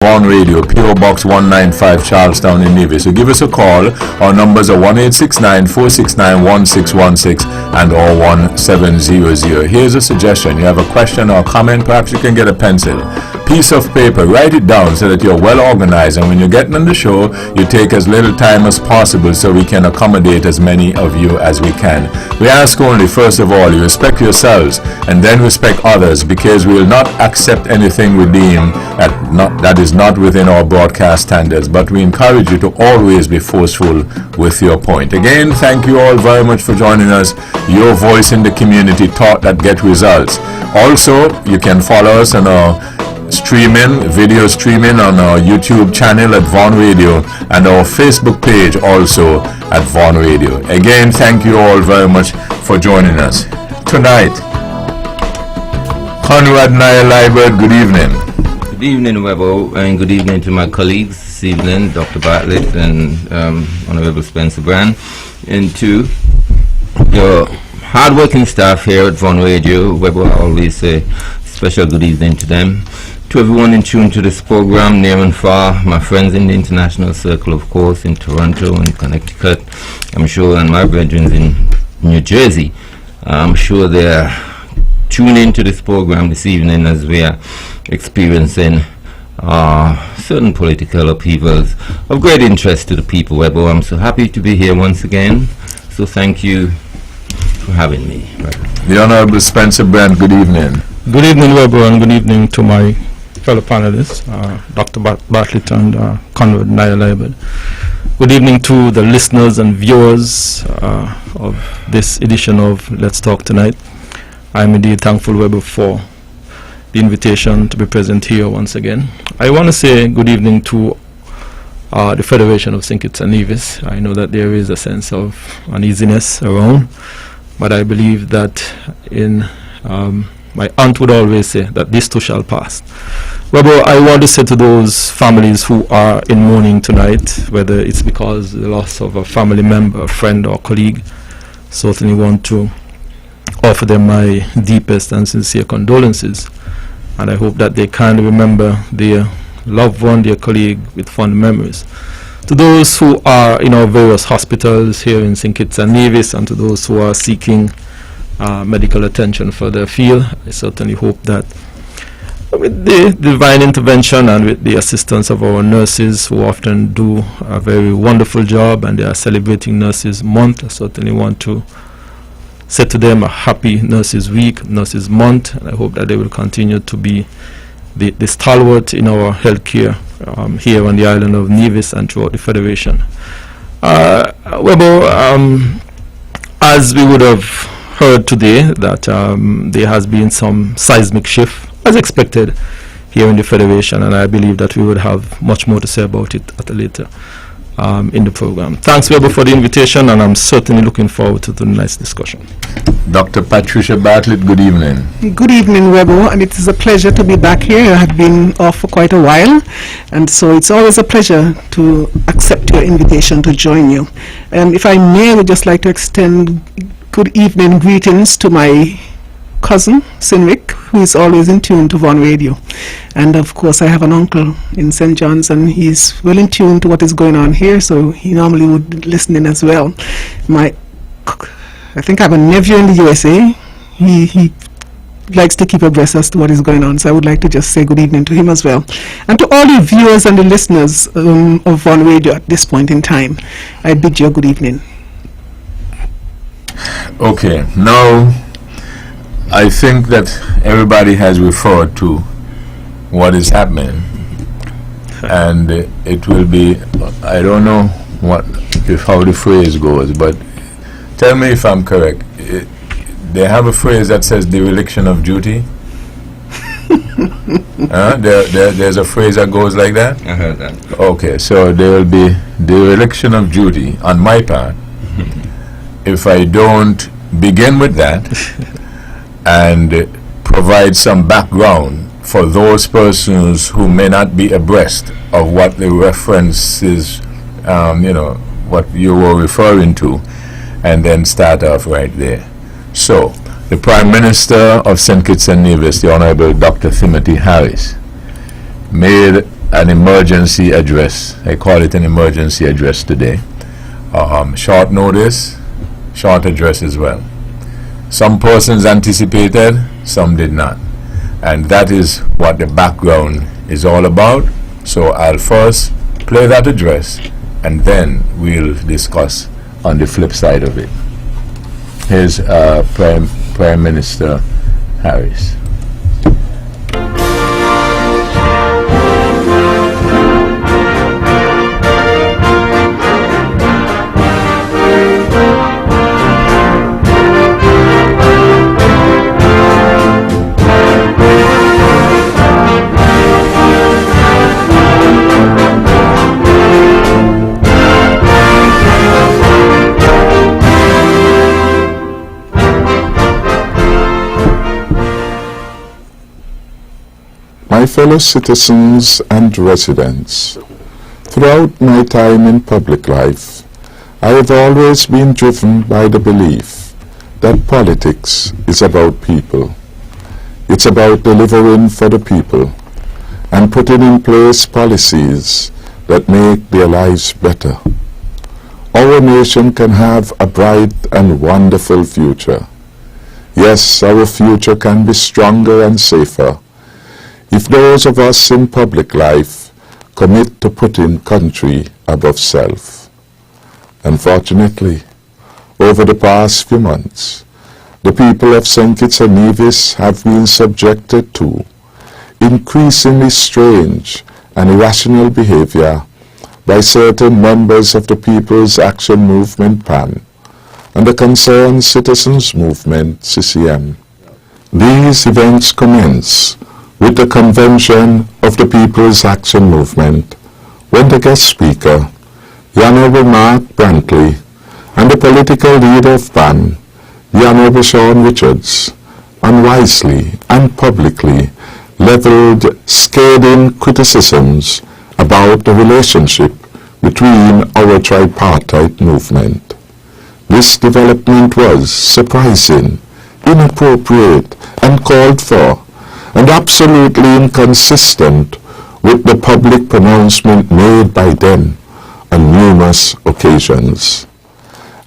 On radio, PO Box 195 Charlestown in Nevis. So give us a call. Our numbers are 1-869-469-1616 and or 1700. Here's a suggestion. You have a question or comment, perhaps you can get a pencil, piece of paper, write it down so that you're well organized, and when you're getting on the show, you take as little time as possible so we can accommodate as many of you as we can. We ask only, first of all, you respect yourselves and then respect others, because we will not accept anything we deem that is not within our broadcast standards, but we encourage you to always be forceful with your point. Again, thank you all very much for joining us. Your voice in the community, thought that get results. Also, you can follow us on our video streaming on our YouTube channel at Vaughan Radio and our Facebook page also at Vaughan Radio. Again, thank you all very much for joining us. Tonight, Conrad Naya-Libert, good evening. Good evening, Webbo, and good evening to my colleagues this evening, Dr. Bartlett and Honorable Spencer Brand, and to your hard-working staff here at Vaughan Radio. Webbo, I always say special good evening to them. To everyone in tune to this program, near and far, my friends in the international circle, of course, in Toronto and Connecticut, I'm sure, and my brethren in New Jersey, I'm sure they're tuning into this program this evening as we are experiencing certain political upheavals of great interest to the people. Webbo, I'm so happy to be here once again, so thank you for having me. The Honorable Spencer Brand, good evening. Good evening, Webbo, and good evening to my fellow panelists, Dr. Bartlett and Conrad Naya-Libert. Good evening to the listeners and viewers of this edition of Let's Talk Tonight. I'm indeed thankful, Webbo, for the invitation to be present here once again. I want to say good evening to the Federation of St. Kitts and Nevis. I know that there is a sense of uneasiness around, but I believe that my aunt would always say that this too shall pass. Webbo, I want to say to those families who are in mourning tonight, whether it's because of the loss of a family member, a friend or colleague, certainly want to offer them my deepest and sincere condolences. And I hope that they kindly remember their loved one, their colleague, with fond memories. To those who are in our various hospitals here in St. Kitts and Nevis, and to those who are seeking medical attention for their field, I certainly hope that with the divine intervention and with the assistance of our nurses, who often do a very wonderful job, and they are celebrating Nurses Month, I certainly want to say to them a happy Nurses Week, Nurses Month, and I hope that they will continue to be the stalwart in our healthcare here on the island of Nevis and throughout the Federation. Webbo, as we would have heard today, that there has been some seismic shift, as expected, here in the Federation, and I believe that we would have much more to say about it at a later in the program. Thanks, Webbo, for the invitation, and I'm certainly looking forward to the nice discussion. Dr. Patricia Bartlett, good evening. Good evening, Webbo, and it is a pleasure to be back here. I have been off for quite a while, and so it's always a pleasure to accept your invitation to join you. And if I may, I would just like to extend good evening greetings to my cousin, Sinric, who is always in tune to Vaughan Radio. And of course, I have an uncle in St. John's, and he's well in tune to what is going on here, so he normally would listen in as well. I think I have a nephew in the USA. He likes to keep abreast as to what is going on, so I would like to just say good evening to him as well. And to all the viewers and the listeners of Vaughan Radio at this point in time, I bid you a good evening. Okay, now I think that everybody has referred to what is happening, and it will be, I don't know how the phrase goes, but tell me if I'm correct. They have a phrase that says dereliction of duty. There's a phrase that goes like that? I heard that. Okay, so there will be dereliction of duty on my part if I don't begin with that and provide some background for those persons who may not be abreast of what the reference is, what you were referring to, and then start off right there. So, the Prime Minister of St. Kitts and Nevis, the Honorable Dr. Timothy Harris, made an emergency address. I call it an emergency address today. Short notice, short address as well. Some persons anticipated, some did not. And that is what the background is all about. So I'll first play that address and then we'll discuss on the flip side of it. Here's Prime Minister Harris. My fellow citizens and residents, throughout my time in public life, I have always been driven by the belief that politics is about people. It's about delivering for the people and putting in place policies that make their lives better. Our nation can have a bright and wonderful future. Yes, our future can be stronger and safer if those of us in public life commit to putting country above self. Unfortunately, over the past few months, the people of St. Kitts and Nevis have been subjected to increasingly strange and irrational behavior by certain members of the People's Action Movement PAM and the Concerned Citizens Movement CCM. These events commence with the convention of the People's Action Movement, when the guest speaker, the Honourable Mark Brantley, and the political leader of PAM, the Honourable Sean Richards, unwisely and publicly levelled scathing criticisms about the relationship between our tripartite movement. This development was surprising, inappropriate, and called for, and absolutely inconsistent with the public pronouncement made by them on numerous occasions.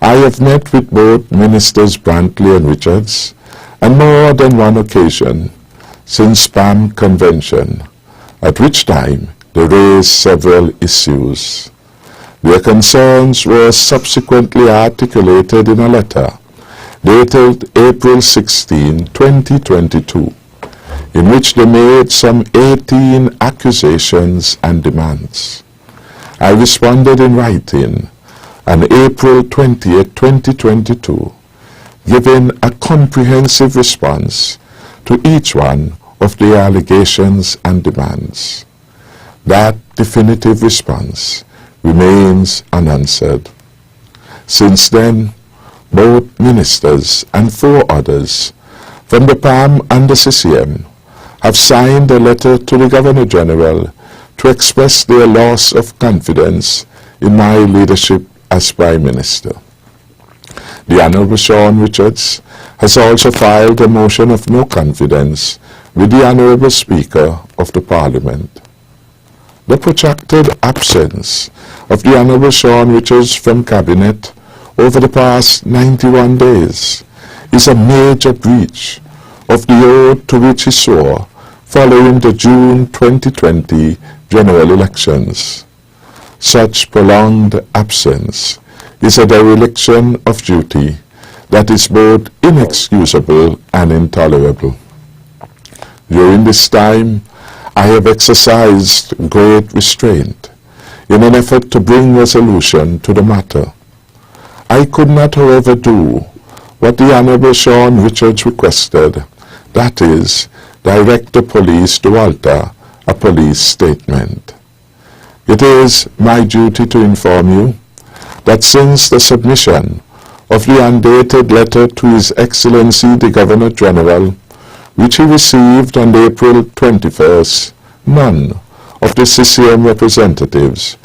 I have met with both Ministers Brantley and Richards on more than one occasion since PAM convention, at which time they raised several issues. Their concerns were subsequently articulated in a letter dated April 16, 2022, in which they made some 18 accusations and demands. I responded in writing on April 20, 2022, giving a comprehensive response to each one of the allegations and demands. That definitive response remains unanswered. Since then, both ministers and 4 others from the PAM and the CCM have signed a letter to the Governor-General to express their loss of confidence in my leadership as Prime Minister. The Honourable Sean Richards has also filed a motion of no confidence with the Honourable Speaker of the Parliament. The protracted absence of the Honourable Sean Richards from Cabinet over the past 91 days is a major breach of the oath to which he swore following the June 2020 general elections. Such prolonged absence is a dereliction of duty that is both inexcusable and intolerable. During this time, I have exercised great restraint in an effort to bring resolution to the matter. I could not, however, do what the Honourable Sean Richards requested, that is, direct the police to alter a police statement. It is my duty to inform you that since the submission of the undated letter to His Excellency the Governor-General, which he received on April 21st, none of the CCM representatives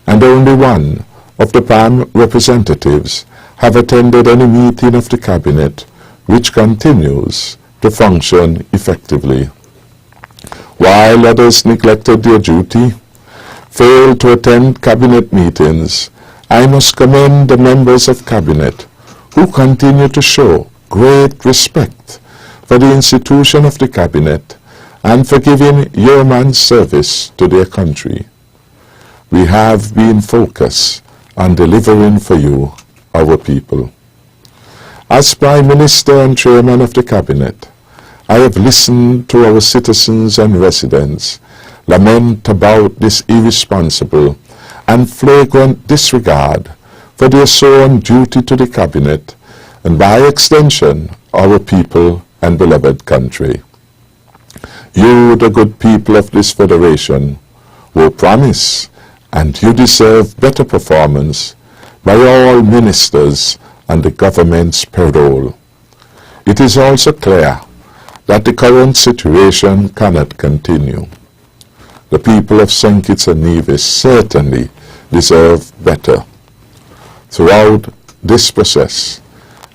and only one of the PAM representatives have attended any meeting of the Cabinet, which continues to function effectively. While others neglected their duty fail to attend cabinet meetings, I must commend the members of cabinet who continue to show great respect for the institution of the cabinet and for giving yeoman service to their country. We have been focused on delivering for you, our people. As Prime Minister and Chairman of the Cabinet, I have listened to our citizens and residents lament about this irresponsible and flagrant disregard for their sworn duty to the Cabinet and by extension our people and beloved country. You, the good people of this Federation, will promise and you deserve better performance by all ministers and the government's payroll. It is also clear that the current situation cannot continue. The people of St. Kitts and Nevis certainly deserve better. Throughout this process,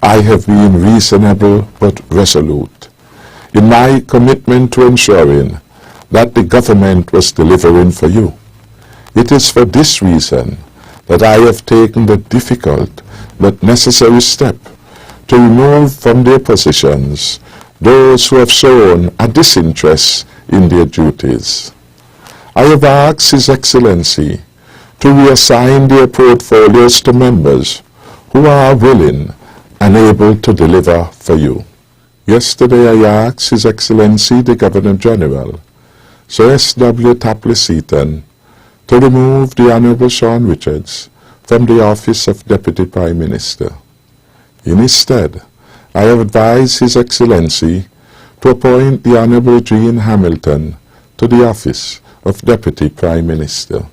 I have been reasonable but resolute in my commitment to ensuring that the government was delivering for you. It is for this reason that I have taken the difficult but necessary step to remove from their positions those who have shown a disinterest in their duties. I have asked His Excellency to reassign their portfolios to members who are willing and able to deliver for you. Yesterday I asked His Excellency the Governor General, Sir S.W. Tapley-Seaton, to remove the Honourable Sean Richards from the office of Deputy Prime Minister. In his stead, I have advised His Excellency to appoint the Honourable Jean Hamilton to the office of Deputy Prime Minister.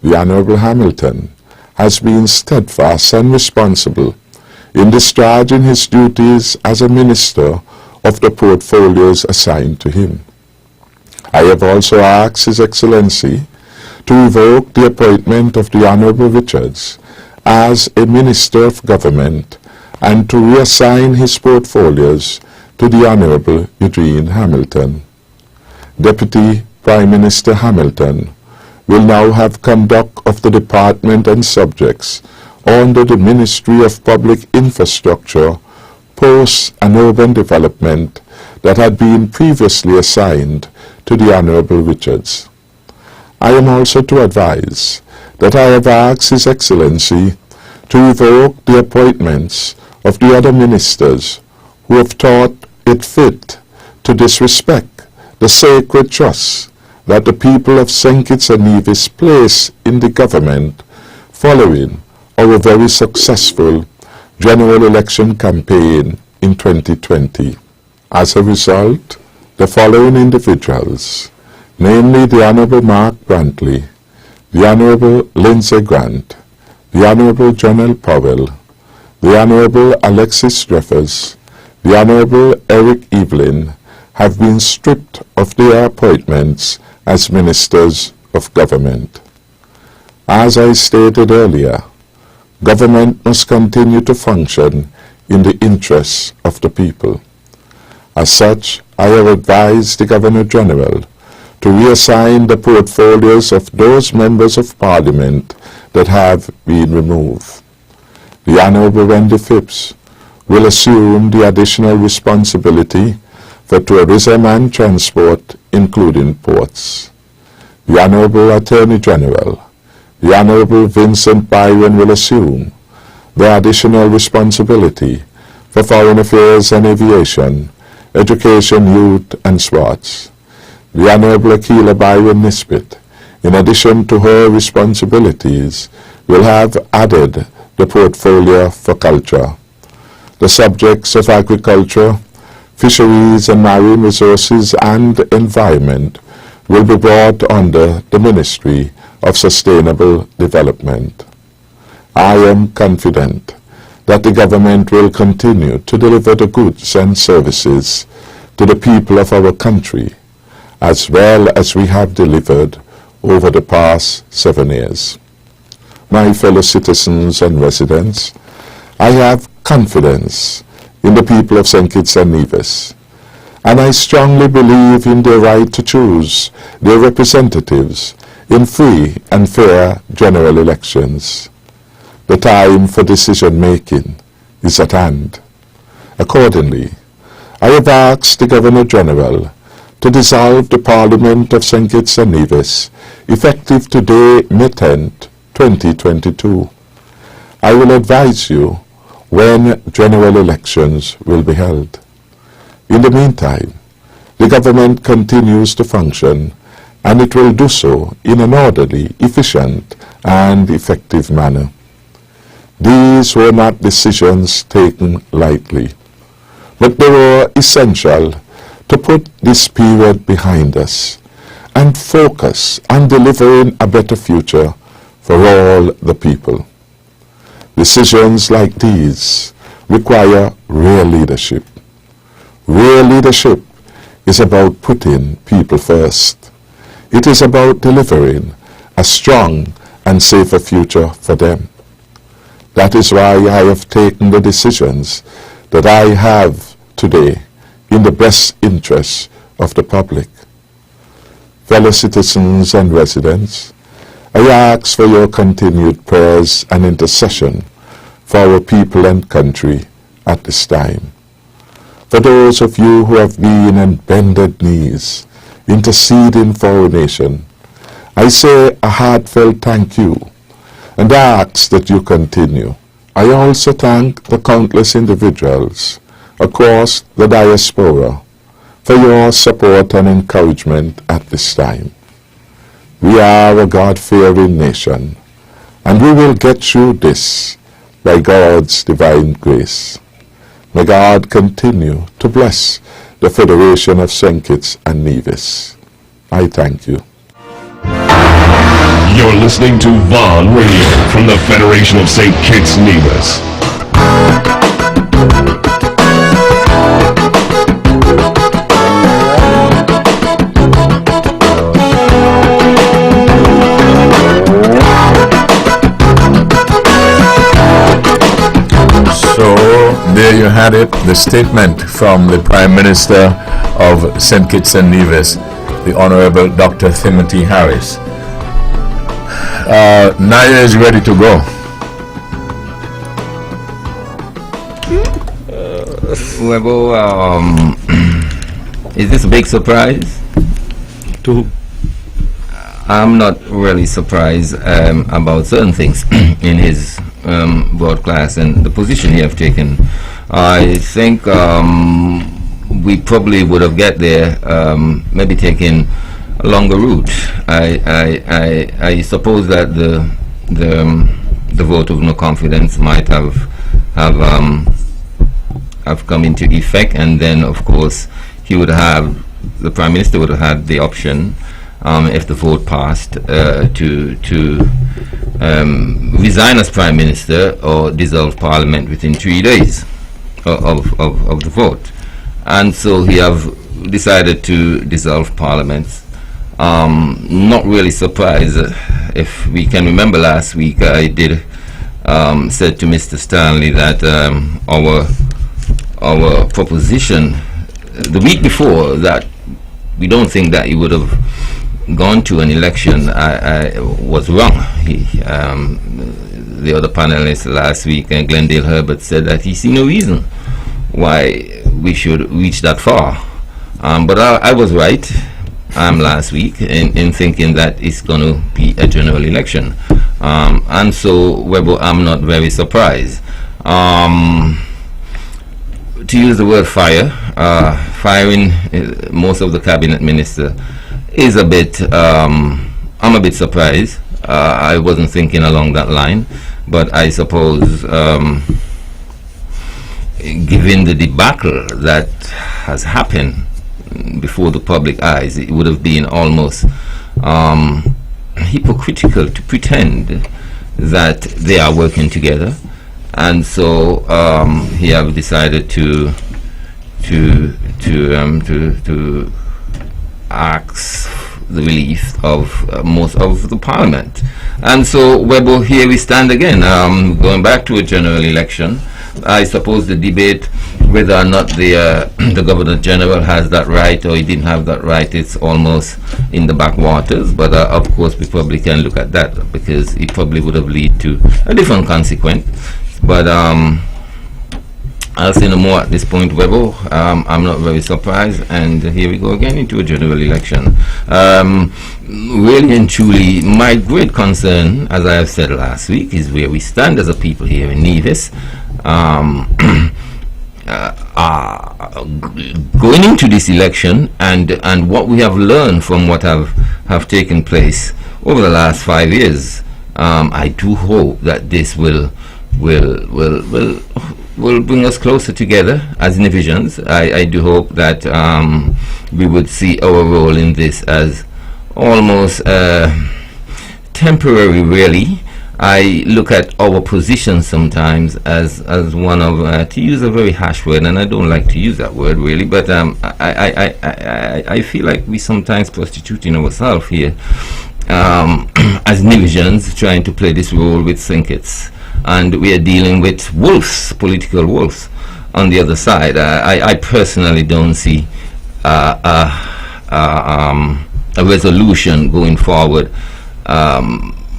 The Honourable Hamilton has been steadfast and responsible in discharging his duties as a minister of the portfolios assigned to him. I have also asked His Excellency to revoke the appointment of the Honourable Richards as a Minister of Government and to reassign his portfolios to the Honourable Eugene Hamilton. Deputy Prime Minister Hamilton will now have conduct of the department and subjects under the Ministry of Public Infrastructure, Posts and Urban Development that had been previously assigned to the Honourable Richards. I am also to advise that I have asked His Excellency to revoke the appointments of the other ministers who have thought it fit to disrespect the sacred trust that the people of St. Kitts and Nevis place in the government following our very successful general election campaign in 2020. As a result, the following individuals, namely the Honourable Mark Brantley, the Honourable Lindsay Grant, the Honourable John L. Powell, the Honourable Alexis Dreffers, the Honourable Eric Evelyn, have been stripped of their appointments as Ministers of Government. As I stated earlier, government must continue to function in the interests of the people. As such, I have advised the Governor General to reassign the portfolios of those members of Parliament that have been removed. The Honourable Wendy Phipps will assume the additional responsibility for tourism and transport, including ports. The Honourable Attorney General, the Honourable Vincent Byron, will assume the additional responsibility for foreign affairs and aviation, education, youth and sports. The Honourable Akila Byron Nisbet, in addition to her responsibilities, will have added the portfolio for culture. The subjects of agriculture, fisheries and marine resources and environment will be brought under the Ministry of Sustainable Development. I am confident that the government will continue to deliver the goods and services to the people of our country, as well as we have delivered over the past 7 years. My fellow citizens and residents, I have confidence in the people of St. Kitts and Nevis, and I strongly believe in their right to choose their representatives in free and fair general elections. The time for decision-making is at hand. Accordingly, I have asked the Governor-General to dissolve the Parliament of St. Kitts and Nevis, effective today, May 10th, 2022. I will advise you when general elections will be held. In the meantime, the government continues to function, and it will do so in an orderly, efficient, and effective manner. These were not decisions taken lightly, but they were essential to put this period behind us and focus on delivering a better future for all the people. Decisions like these require real leadership. Real leadership is about putting people first. It is about delivering a strong and safer future for them. That is why I have taken the decisions that I have today in the best interests of the public. Fellow citizens and residents, I ask for your continued prayers and intercession for our people and country at this time. For those of you who have been on bended knees, interceding for our nation, I say a heartfelt thank you and ask that you continue. I also thank the countless individuals across the diaspora for your support and encouragement at this time. We are a God-fearing nation, and we will get through this by God's divine grace. May God continue to bless the Federation of St. Kitts and Nevis. I thank you. You're listening to Vaughn Radio from the Federation of St. Kitts Nevis. So there you had it, the statement from the Prime Minister of St. Kitts and Nevis, the Honorable Dr. Timothy Harris. Naya is ready to go. Webbo, is this a big surprise? To I'm not really surprised about certain things in his broadcast and the position he have taken. I think we probably would have get there, maybe taking a longer route. I suppose that the vote of no confidence might have come into effect, and then of course the Prime Minister would have had the option, if the vote passed, to resign as Prime Minister or dissolve Parliament within 3 days of the vote. And so he have decided to dissolve Parliament. Not really surprised. If we can remember last week, I did said to Mr. Stanley that our proposition the week before, that we don't think that he would have gone to an election, I was wrong. The other panelist last week, Webbo Herbert, said that he see no reason why we should reach that far. But I was right last week in thinking that it's going to be a general election. And so, Webbo, I'm not very surprised. To use the word firing most of the cabinet minister is a bit, I'm a bit surprised. I wasn't thinking along that line, but I suppose given the debacle that has happened before the public eyes, it would have been almost hypocritical to pretend that they are working together. And so he have decided to ask the relief of most of the Parliament. And so, Webbo, here we stand again, going back to a general election. I suppose the debate whether or not the the Governor General has that right or he didn't have that right, it's almost in the backwaters. But of course, we probably can look at that because it probably would have led to a different consequence. But I'll say no more at this point, Webbo. I'm not very surprised, and here we go again into a general election. Really and truly, my great concern, as I have said last week, is where we stand as a people here in Nevis. Going into this election and what we have learned from what have taken place over the last 5 years, I do hope that this will bring us closer together as Nevisians. I do hope that we would see our role in this as almost temporary, really. I look at our position sometimes as one of, to use a very harsh word, and I don't like to use that word really, but I feel like we sometimes prostituting ourselves here as Nevisians trying to play this role with Sinkits. And we are dealing with wolves, political wolves, on the other side. I personally don't see a resolution going forward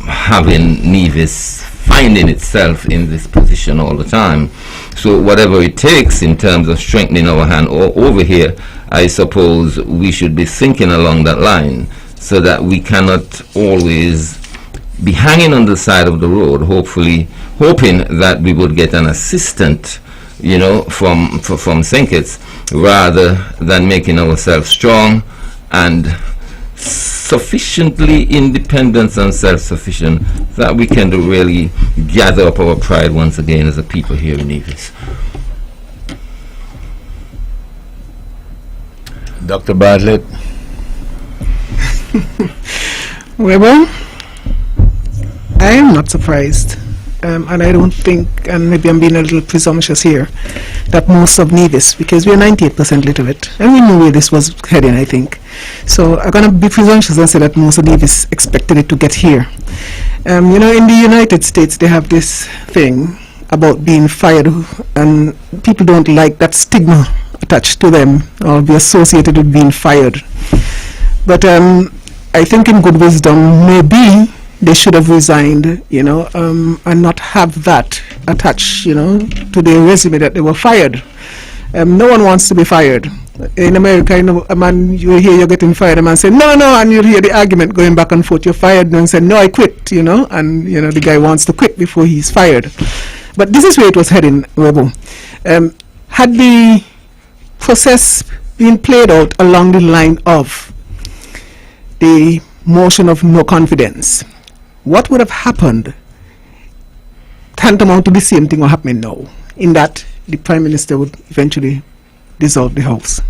having Nevis finding itself in this position all the time. So whatever it takes in terms of strengthening our hand over here, I suppose we should be thinking along that line so that we cannot always be hanging on the side of the road, hoping that we would get an assistant, from Sinkits, rather than making ourselves strong and sufficiently independent and self-sufficient that we can really gather up our pride once again as a people here in Nevis. Dr. Bartlett? Webbo, I am not surprised, and I don't think, and maybe I'm being a little presumptuous here, that most of Nevis, because we are 98% literate, and we knew where this was heading, I think. So I'm going to be presumptuous and say that most of Nevis expected it to get here. In the United States, they have this thing about being fired, and people don't like that stigma attached to them or be associated with being fired. But I think in good wisdom, maybe they should have resigned, and not have that attached, to their resume that they were fired. No one wants to be fired. In America, a man, you hear you're getting fired, a man say, no, and you'll hear the argument going back and forth, you're fired, and say, no, I quit, and, the guy wants to quit before he's fired. But this is where it was heading, Webbo. Had the process been played out along the line of the motion of no confidence, what would have happened tantamount to the same thing or happening now, in that the Prime Minister would eventually dissolve the House,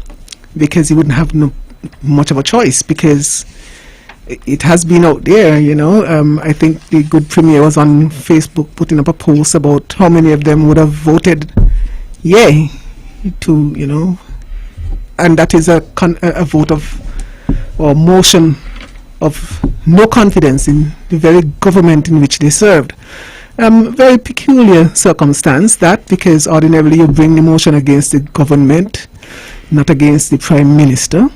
because he wouldn't have much of a choice, because it has been out there, I think the good Premier was on Facebook putting up a post about how many of them would have voted yay to, and that is a vote of, or motion of no confidence in the very government in which they served. Very peculiar circumstance that, because ordinarily you bring the motion against the government, not against the Prime Minister.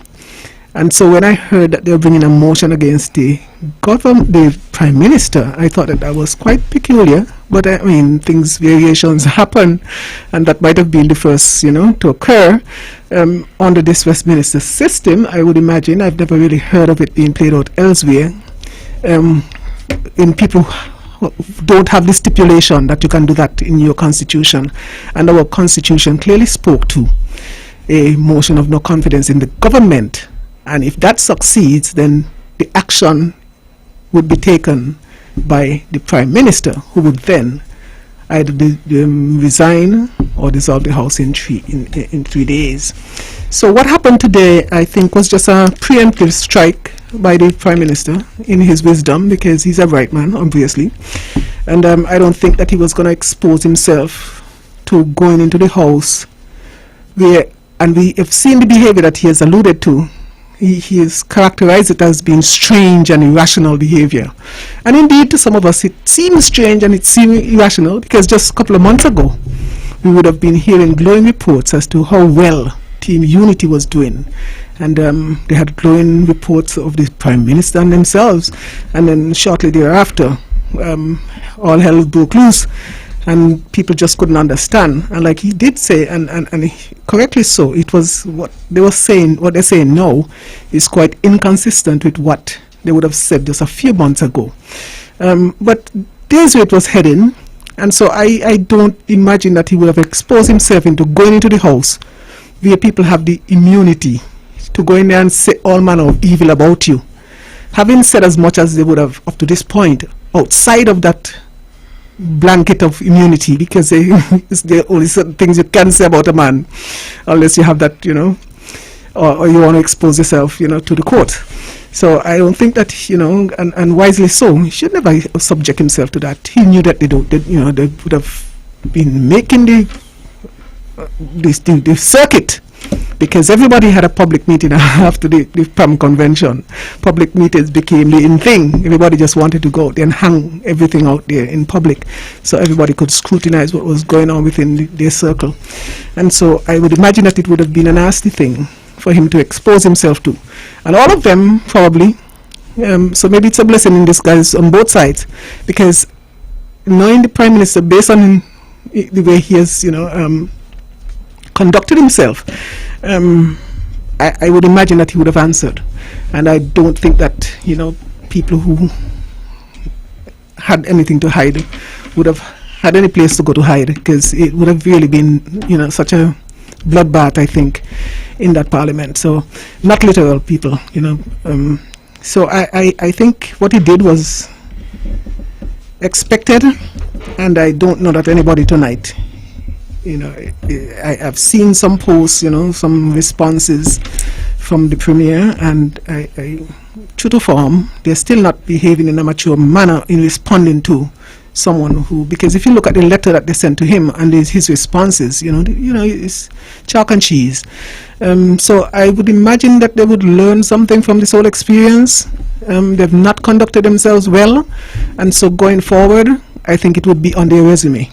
And so when I heard that they were bringing a motion against the Prime Minister, I thought that was quite peculiar. But variations happen, and that might have been the first, to occur under this Westminster system. I would imagine. I've never really heard of it being played out elsewhere. In people who don't have the stipulation that you can do that in your constitution, and our constitution clearly spoke to a motion of no confidence in the government. And if that succeeds, then the action would be taken by the Prime Minister, who would then either resign or dissolve the House in 3 days. So what happened today, I think, was just a preemptive strike by the Prime Minister in his wisdom, because he's a bright man, obviously. And I don't think that he was going to expose himself to going into the House and we have seen the behavior that he has alluded to. He has characterized it as being strange and irrational behavior. And indeed, to some of us, it seems strange and it seems irrational, because just a couple of months ago, we would have been hearing glowing reports as to how well Team Unity was doing. And they had glowing reports of the Prime Minister and themselves. And then shortly thereafter, all hell broke loose. And people just couldn't understand. And like he did say, and correctly so, it was what they were saying, what they're saying now is quite inconsistent with what they would have said just a few months ago. But there's where it was heading. And so I don't imagine that he would have exposed himself into going into the house where people have the immunity to go in there and say all manner of evil about you. Having said as much as they would have up to this point, outside of that blanket of immunity, because it's the only certain things you can say about a man, unless you have that, or you want to expose yourself, to the court. So I don't think that, and wisely so, he should never subject himself to that. He knew that they would have been making the circuit, because everybody had a public meeting after the PAM convention. Public meetings became the in thing. Everybody just wanted to go out there and hang everything out there in public, so everybody could scrutinize what was going on within their circle. And so I would imagine that it would have been a nasty thing for him to expose himself to. And all of them probably, so maybe it's a blessing in disguise on both sides, because knowing the Prime Minister based on the way he has, conducted himself, I would imagine that he would have answered. And I don't think that, people who had anything to hide would have had any place to go to hide, because it would have really been, such a bloodbath, I think, in that parliament. So not literal people, so I think what he did was expected, and I don't know that anybody tonight, I've seen some posts, some responses from the Premier, and I true to form, they're still not behaving in a mature manner in responding to someone who, because if you look at the letter that they sent to him and his responses, it's chalk and cheese. So I would imagine that they would learn something from this whole experience. They've not conducted themselves well, and so going forward, I think it would be on their resume.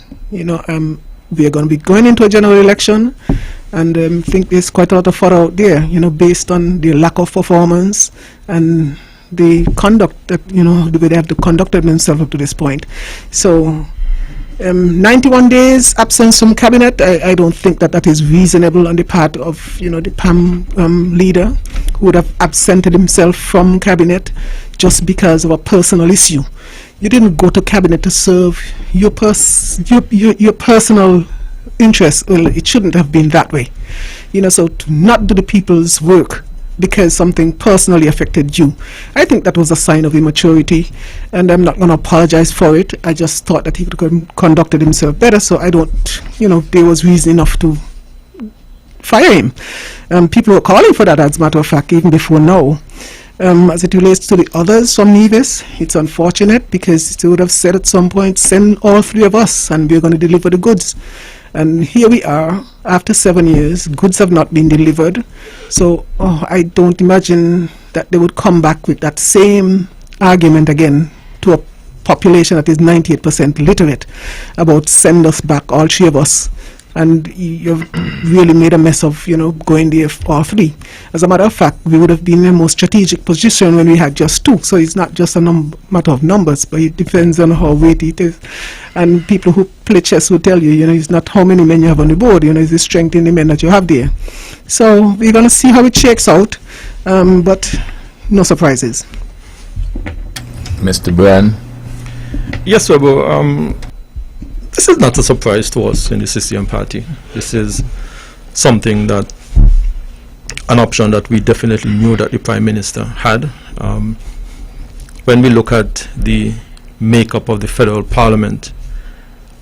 We are going to be going into a general election, and I think there's quite a lot of fodder out there, based on the lack of performance and the conduct that, the way they have conducted themselves up to this point. So 91 days absence from cabinet, I don't think that is reasonable on the part of, the PAM leader, who would have absented himself from cabinet just because of a personal issue. You didn't go to cabinet to serve your personal interests. Well, it shouldn't have been that way. So to not do the people's work because something personally affected you, I think that was a sign of immaturity, and I'm not going to apologize for it. I just thought that he could have conducted himself better, so I don't, there was reason enough to fire him. People were calling for that, as a matter of fact, even before now. As it relates to the others from Nevis, it's unfortunate, because they would have said at some point, send all three of us and we're going to deliver the goods. And here we are, after 7 years, goods have not been delivered. So I don't imagine that they would come back with that same argument again to a population that is 98% literate about send us back, all three of us. And you've really made a mess of, going there all three. As a matter of fact, we would have been in a more strategic position when we had just two. So it's not just a matter of numbers, but it depends on how weighty it is. And people who play chess will tell you, it's not how many men you have on the board, it's the strength in the men that you have there. So we're going to see how it shakes out, but no surprises. Mr. Brand? Yes, Webbo. This is not a surprise to us in the CCM party. This is something that, an option that we definitely knew that the Prime Minister had. When we look at the makeup of the federal parliament,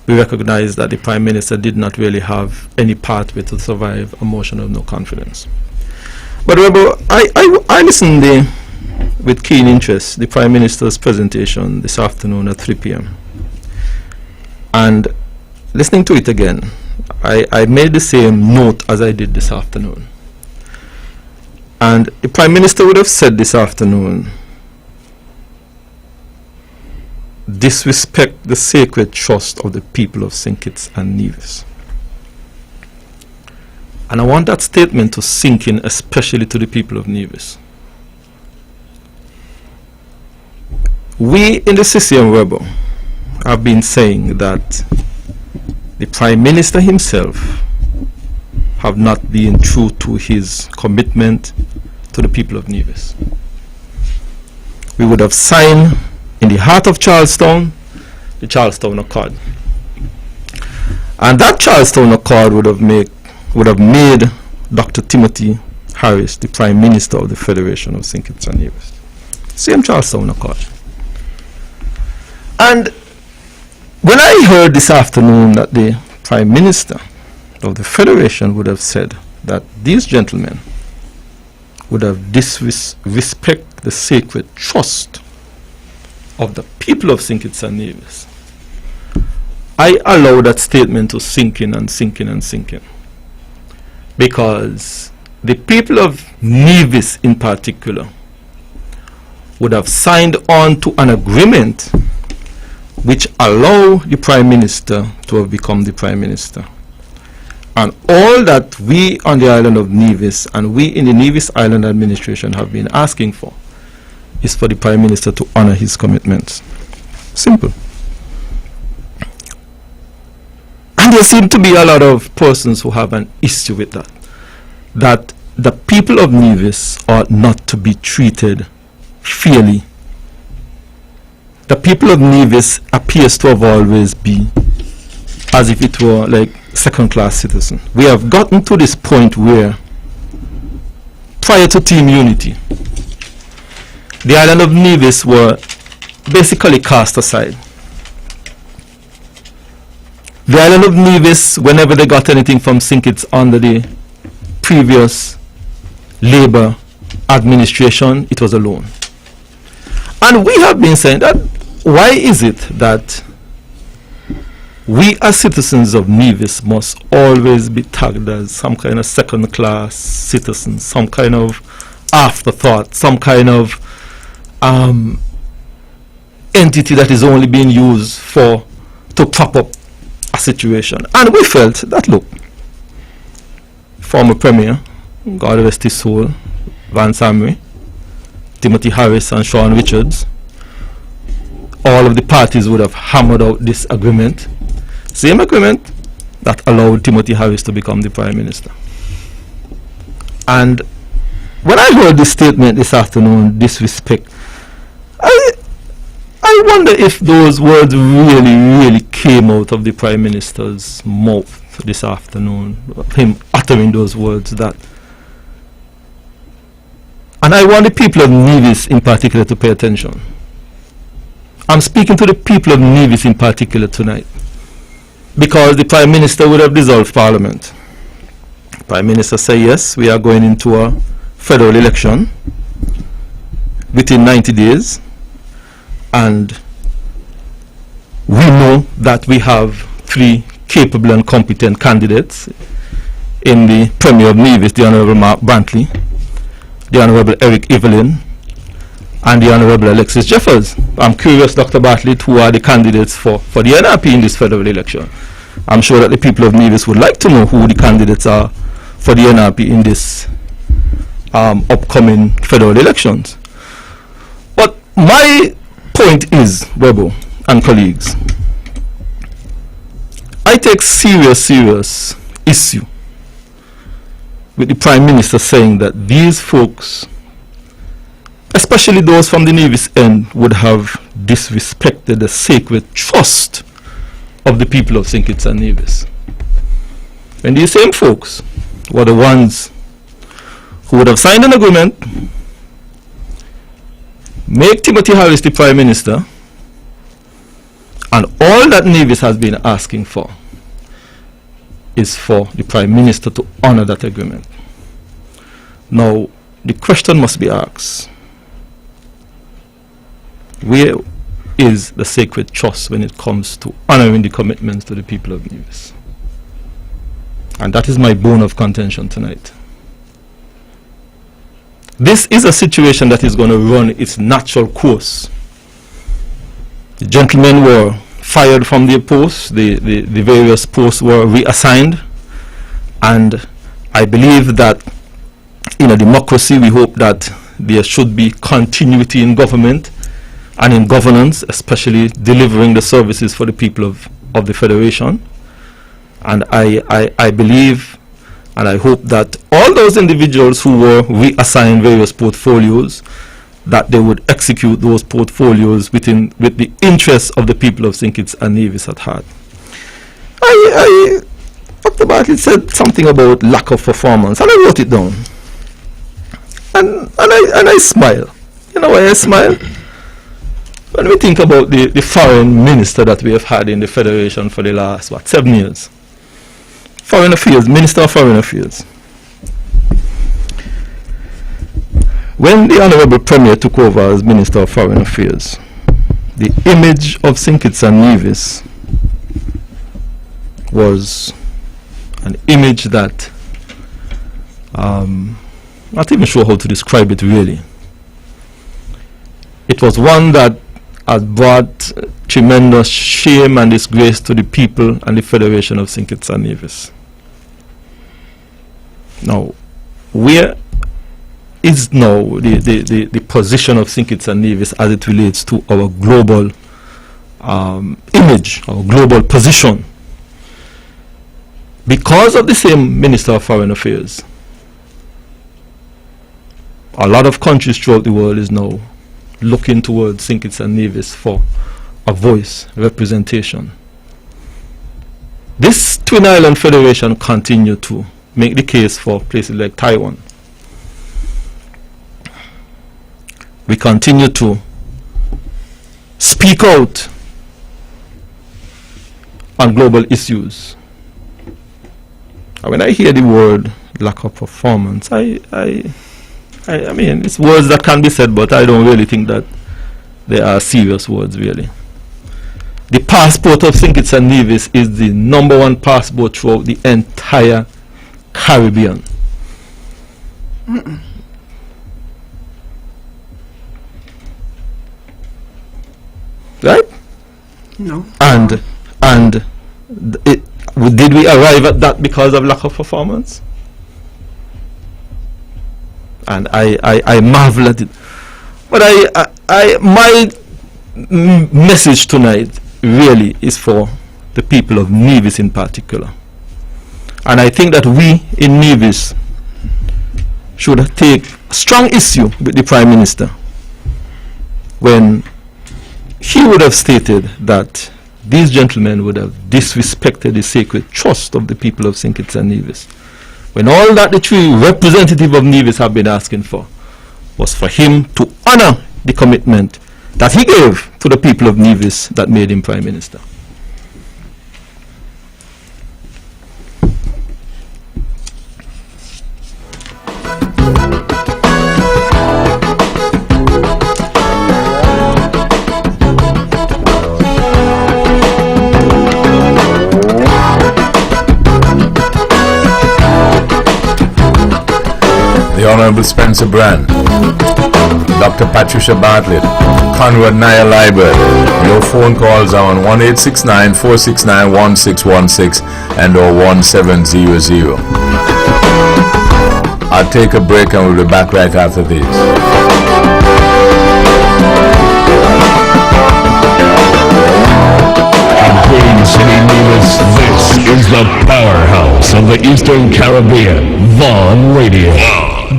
we recognize that the Prime Minister did not really have any pathway to survive a motion of no confidence. But Webbo, I listened with keen interest the Prime Minister's presentation this afternoon at 3 p.m. And listening to it again, I made the same note as I did this afternoon. And the Prime Minister would have said this afternoon, disrespect the sacred trust of the people of St. Kitts and Nevis. And I want that statement to sink in, especially to the people of Nevis. We in the CCM Webbo have been saying that the Prime Minister himself have not been true to his commitment to the people of Nevis. We would have signed in the heart of Charlestown the Charlestown Accord. And that Charlestown Accord would have made Dr. Timothy Harris the Prime Minister of the Federation of St. Kitts and Nevis. Same Charlestown Accord. And when I heard this afternoon that the Prime Minister of the Federation would have said that these gentlemen would have disrespect the sacred trust of the people of St. Kitts and Nevis, I allow that statement to sink in and sink in and sink in. Because the people of Nevis in particular would have signed on to an agreement which allow the Prime Minister to have become the Prime Minister. And all that we on the island of Nevis and we in the Nevis Island Administration have been asking for is for the Prime Minister to honor his commitments. Simple. And there seem to be a lot of persons who have an issue with that. That the people of Nevis ought not to be treated fairly. The people of Nevis appears to have always been as if it were like second-class citizen. We have gotten to this point where, prior to Team Unity, the island of Nevis were basically cast aside. The island of Nevis, whenever they got anything from St. Kitts under the previous Labour administration, it was a loan. And we have been saying that, why is it that we as citizens of Nevis must always be tagged as some kind of second-class citizens, some kind of afterthought, some kind of entity that is only being used to prop up a situation? And we felt that, look, former Premier, God rest his soul, Vance Amry, Timothy Harris and Sean Richards, all of the parties would have hammered out this agreement, same agreement that allowed Timothy Harris to become the Prime Minister. And when I heard this statement this afternoon, disrespect, I wonder if those words really came out of the Prime Minister's mouth this afternoon, him uttering those words. That, and I want the people of Nevis in particular to pay attention. I'm speaking to the people of Nevis in particular tonight, because the Prime Minister would have dissolved Parliament. Prime Minister say, yes, we are going into a federal election within 90 days, and we know that we have 3 capable and competent candidates in the Premier of Nevis, the Honourable Mark Brantley, the Honourable Eric Evelyn, and the Honourable Alexis Jeffers. I'm curious, Dr. Bartlett, who are the candidates for the NRP in this federal election? I'm sure that the people of Nevis would like to know who the candidates are for the NRP in this upcoming federal elections. But my point is, Webbo and colleagues, I take serious issue with the Prime Minister saying that these folks, especially those from the Nevis end, would have disrespected the sacred trust of the people of St. Kitts and Nevis. And these same folks were the ones who would have signed an agreement, make Timothy Harris the Prime Minister, and all that Nevis has been asking for is for the Prime Minister to honor that agreement. Now, the question must be asked, where is the sacred trust when it comes to honoring the commitments to the people of Nevis? And that is my bone of contention tonight. This is a situation that is going to run its natural course. The gentlemen were fired from their posts, the various posts were reassigned, and I believe that in a democracy, we hope that there should be continuity in government and in governance, especially delivering the services for the people of the Federation. And I believe and I hope that all those individuals who were reassigned various portfolios, that they would execute those portfolios with the interests of the people of St. Kitts and Nevis at heart. Dr. Bartlett said something about lack of performance, and I wrote it down. And I smile. You know why I smile? When we think about the foreign minister that we have had in the Federation for the last, 7 years. Foreign Affairs, Minister of Foreign Affairs. When the Honorable Premier took over as Minister of Foreign Affairs, the image of St. Kitts and Nevis was an image that not even sure how to describe it really. It was one that has brought tremendous shame and disgrace to the people and the Federation of St. Kitts and Nevis. Now, where is now the position of St. Kitts and Nevis as it relates to our global image, our global position? Because of the same Minister of Foreign Affairs, a lot of countries throughout the world is now looking towards St. Kitts and Nevis for a voice, representation. This Twin Island Federation continued to make the case for places like Taiwan. We continue to speak out on global issues. And when I hear the word lack of performance, I mean, it's words that can be said, but I don't really think that they are serious words, really. The passport of St. Kitts and Nevis is the #1 passport throughout the entire Caribbean. Right? No. And did we arrive at that because of lack of performance? And I marvel at it. But my message tonight really is for the people of Nevis in particular. And I think that we in Nevis should take strong issue with the Prime Minister when he would have stated that these gentlemen would have disrespected the sacred trust of the people of St. Kitts and Nevis, when all that the three representatives of Nevis have been asking for was for him to honor the commitment that he gave to the people of Nevis that made him Prime Minister. The Honorable Spencer Brand, Dr. Patricia Bartlett, Conrad Naya Liebert. Your phone calls are on 1-869-469-1616 and or 1700. I'll take a break and we'll be back right after this. Queen City, Nevis, this is the powerhouse of the Eastern Caribbean, Vaughn Radio.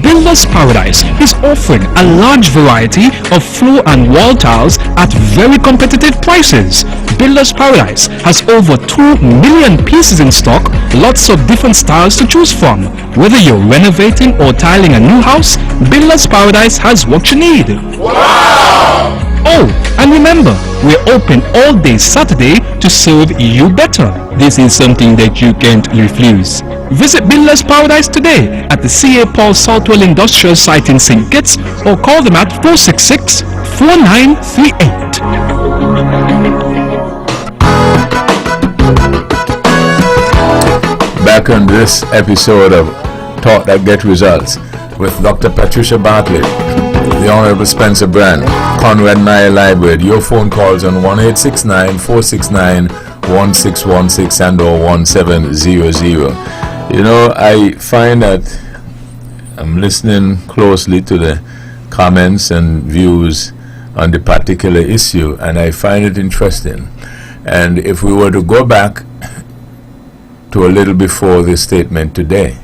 Builders Paradise is offering a large variety of floor and wall tiles at very competitive prices. Builders Paradise has over 2 million pieces in stock, lots of different styles to choose from. Whether you're renovating or tiling a new house, Builders Paradise has what you need. Wow! Oh, and remember, we're open all day Saturday to serve you better. This is something that you can't refuse. Visit Builders Paradise today at the C.A. Paul Southwell Industrial Site in St. Kitts or call them at 466-4938. Back on this episode of Talk That Get Results with Dr. Patricia Bartlett, the Honorable Spencer Brand, Conrad Naya Liebert. Your phone calls on 1-869-469-1616 and or 1700. You know, I find that I'm listening closely to the comments and views on the particular issue, and I find it interesting. And if we were to go back to a little before this statement today,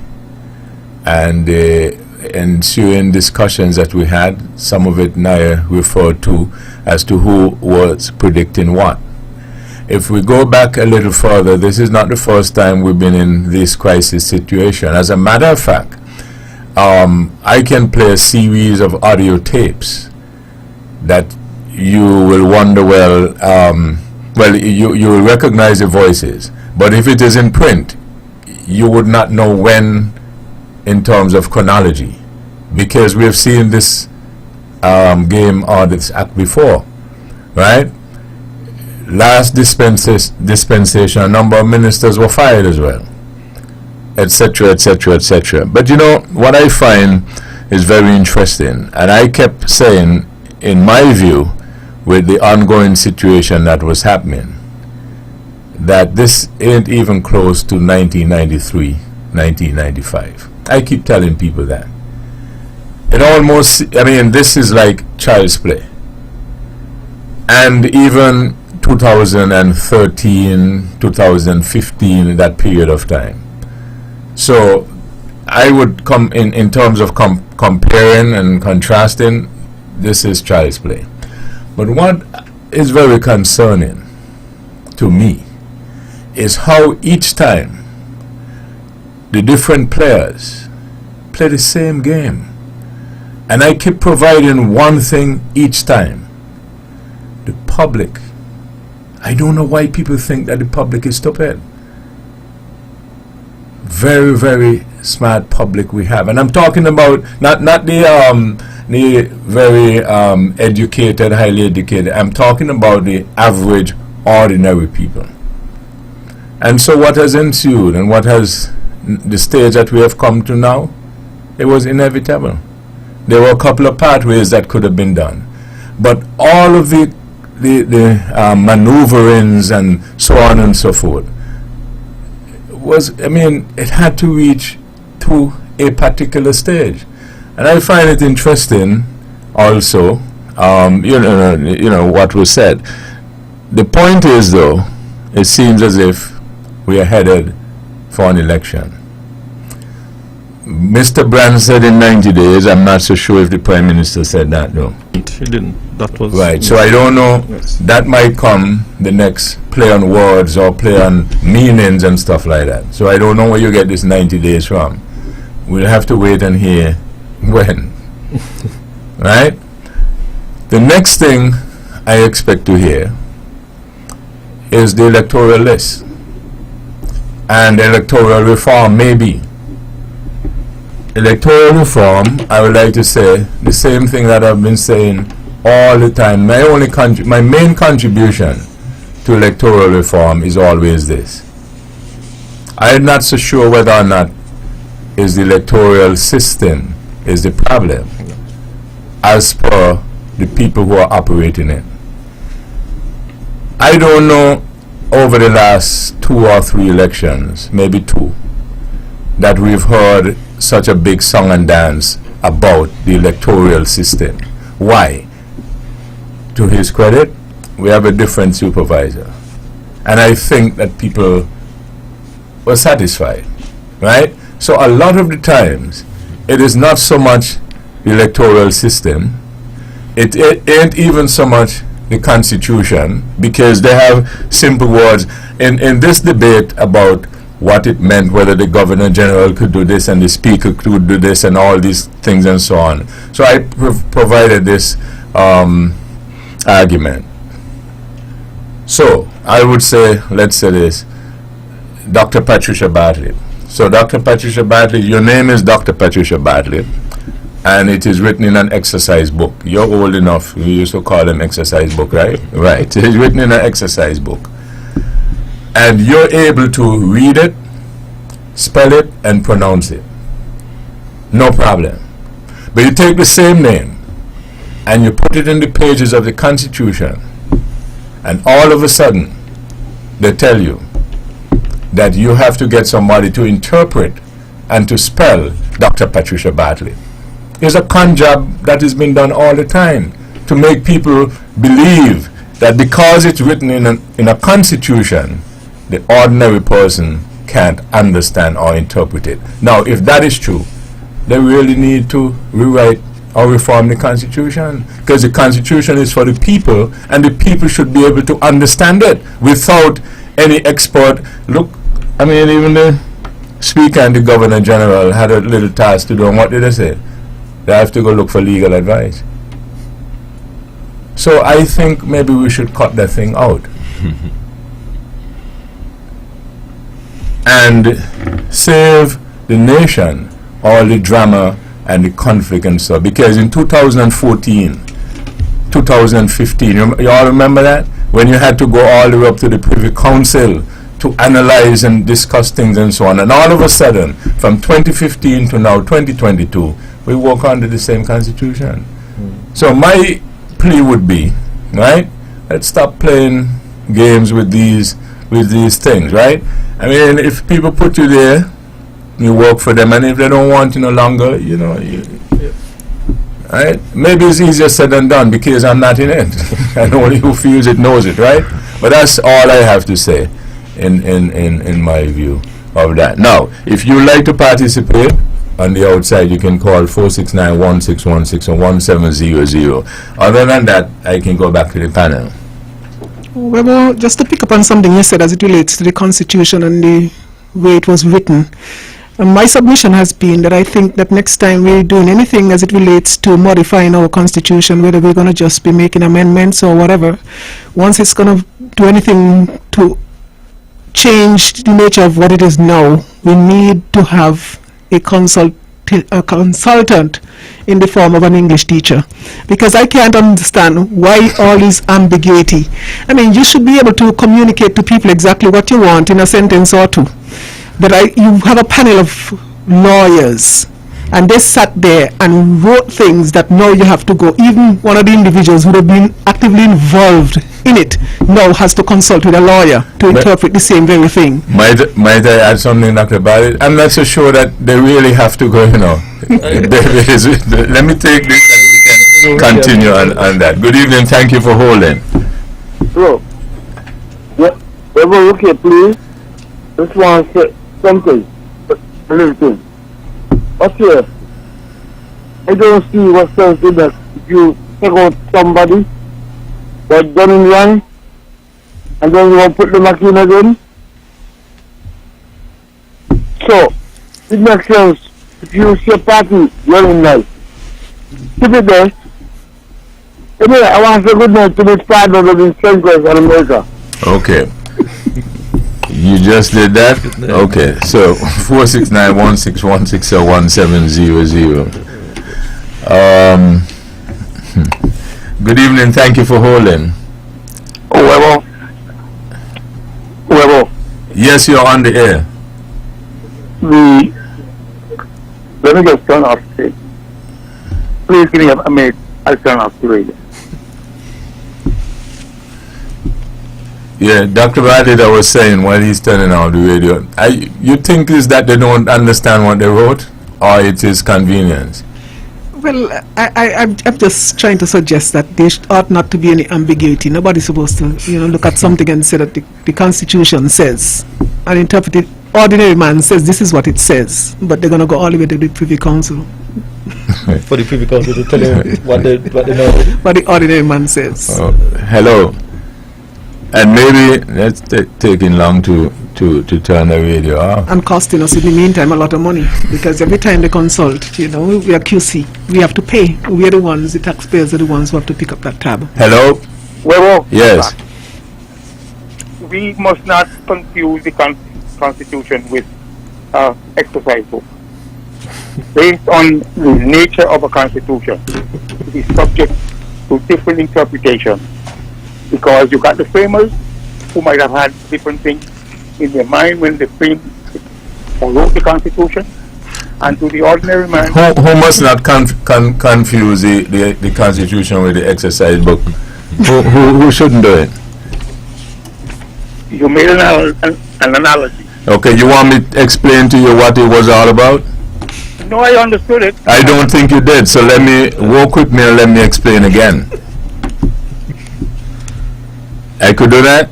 and the ensuing discussions that we had, some of it Naya referred to as to who was predicting what. If we go back a little further, this is not the first time we've been in this crisis situation. As a matter of fact, I can play a series of audio tapes that you will wonder, you will recognize the voices. But if it is in print, you would not know when in terms of chronology, because we have seen this game or this act before, right? Last dispensation, a number of ministers were fired as well, etc., etc., etc. But you know, what I find is very interesting, and I kept saying, in my view, with the ongoing situation that was happening, that this ain't even close to 1993, 1995. I keep telling people that. It almost, this is like child's play. And even 2013, 2015, that period of time. So I would come in terms of comparing and contrasting, this is child's play. But what is very concerning to me is how each time the different players play the same game. And I keep providing one thing each time. The public. I don't know why people think that the public is stupid. Very, very smart public we have. And I'm talking about not the very educated, highly educated. I'm talking about the average, ordinary people. And so what has ensued and what has the stage that we have come to now, it was inevitable. There were a couple of pathways that could have been done. But all of the maneuverings and so on and so forth it had to reach to a particular stage. And I find it interesting also, what was said. The point is, though, it seems as if we are headed for an election. Mr. Brand said in 90 days. I'm not so sure if the Prime Minister said that, though. He didn't. That was right. So I don't know. Yes. That might come the next play on words or play on meanings and stuff like that. So I don't know where you get this 90 days from. We'll have to wait and hear when. Right? The next thing I expect to hear is the electoral list and electoral reform, maybe. Electoral reform, I would like to say the same thing that I've been saying all the time. My main contribution to electoral reform is always this. I'm not so sure whether or not is the electoral system is the problem as per the people who are operating it. I don't know over the last 2 or 3 elections, maybe 2, that we've heard such a big song and dance about the electoral system. Why? To his credit, we have a different supervisor. And I think that people were satisfied, right? So a lot of the times, it is not so much the electoral system, it ain't even so much the Constitution, because they have simple words. In this debate about what it meant, whether the Governor General could do this and the Speaker could do this and all these things and so on. So I provided this argument. So I would say, let's say this, Dr. Patricia Bartlett. So Dr. Patricia Bartlett, your name is Dr. Patricia Bartlett, and it is written in an exercise book. You're old enough, we used to call them exercise book, right? Right, it is written in an exercise book. And you're able to read it, spell it, and pronounce it. No problem. But you take the same name, and you put it in the pages of the Constitution, and all of a sudden, they tell you that you have to get somebody to interpret and to spell Dr. Patricia Bartlett. It's a con job that has been done all the time to make people believe that because it's written in a constitution, the ordinary person can't understand or interpret it. Now, if that is true, they really need to rewrite or reform the constitution, because the constitution is for the people, and the people should be able to understand it without any expert. Look, I mean, even the Speaker and the Governor General had a little task to do, and what did they say? They have to go look for legal advice. So I think maybe we should cut that thing out and save the nation all the drama and the conflict and stuff. Because in 2014, 2015, you all remember that? When you had to go all the way up to the Privy Council to analyze and discuss things and so on. And all of a sudden, from 2015 to now 2022, we work under the same constitution. So my plea would be, right? Let's stop playing games with these things, right? I mean, if people put you there, you work for them, and if they don't want you no longer, you know, right? Maybe it's easier said than done because I'm not in it. And only who feels it knows it, right? But that's all I have to say in my view of that. Now, if you like to participate on the outside, you can call 469-1616 or 1700. Other than that, I can go back to the panel. Well, just to pick up on something you said as it relates to the Constitution and the way it was written, my submission has been that I think that next time we're doing anything as it relates to modifying our Constitution, whether we're going to just be making amendments or whatever, once it's going to do anything to change the nature of what it is now, we need to have a consultant in the form of an English teacher, because I can't understand why all this ambiguity. I mean, you should be able to communicate to people exactly what you want in a sentence or two. But you have a panel of lawyers, and they sat there and wrote things that now you have to go. Even one of the individuals who have been actively involved in it now has to consult with a lawyer to interpret the same very thing. Might I add something, Dr. Bartlett? I'm not so sure that they really have to go, you know. Let me take this and we can continue on that. Good evening, thank you for holding. Bro, Webbo, okay, please. Just want to say something. A little thing. What's here? I don't see what sense in that if you take out somebody that's done in wrong and then you want to put them back in again. So, it makes sense if you see a party running nice. Keep it there. Anyway, I want to say good night to my father living in Central and America. Okay. You just did that? Okay. So 469-1616 or 1700. Good evening. Thank you for holding. Oh, Webbo. Yes, you're on the air. Let me just turn off the Please give me a minute. I'll turn off the radio. Yeah, Dr. Bartlett was saying while he's turning on the radio, you think is that they don't understand what they wrote, or it is convenience? Well, I'm just trying to suggest that there ought not to be any ambiguity. Nobody's supposed to, look at something and say that the Constitution says, and interpret it. Ordinary man says this is what it says, but they're going to go all the way to the Privy Council. For the Privy Council to tell you what they know. What the ordinary man says. Hello. And maybe that's taking long to turn the radio off. And costing us in the meantime a lot of money, because every time they consult, we are QC. We have to pay. We are the ones, the taxpayers are the ones who have to pick up that tab. Hello? Webbo. Yes. We must not confuse the Constitution with exercise book. Based on the nature of a Constitution, it is subject to different interpretations. Because you got the framers who might have had different things in their mind when they framed or wrote the Constitution, and to the ordinary man who must not confuse the Constitution with the exercise book. who shouldn't do it? You made an analogy. Okay, you want me to explain to you what it was all about? No, I understood it. I don't think you did, so let me walk with me and let me explain again. I could do that?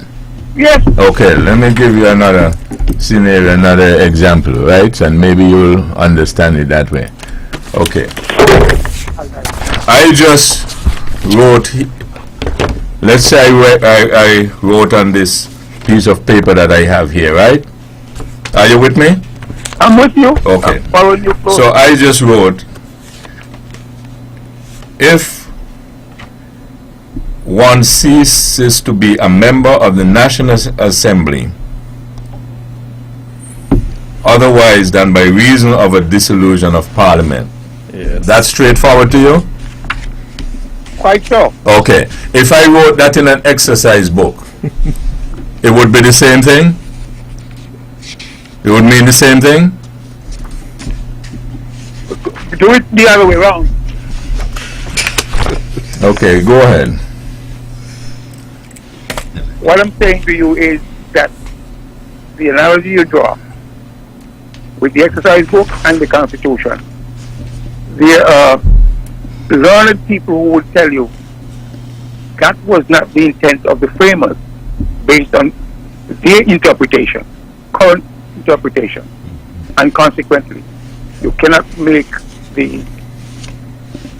Yes. Okay, let me give you another scenario, another example, right? And maybe you'll understand it that way. Okay. I just wrote, let's say I wrote on this piece of paper that I have here, right? Are you with me? I'm with you. Okay. I'm following you. So I just wrote, if one ceases to be a member of the National Assembly otherwise than by reason of a dissolution of Parliament. Yes. That's straightforward to you? Quite so. Okay. If I wrote that in an exercise book, it would be the same thing? It would mean the same thing? Do it the other way around. Okay, go ahead. What I'm saying to you is that the analogy you draw with the exercise book and the Constitution, there are learned people who would tell you that was not the intent of the framers based on their interpretation, current interpretation, and consequently you cannot make the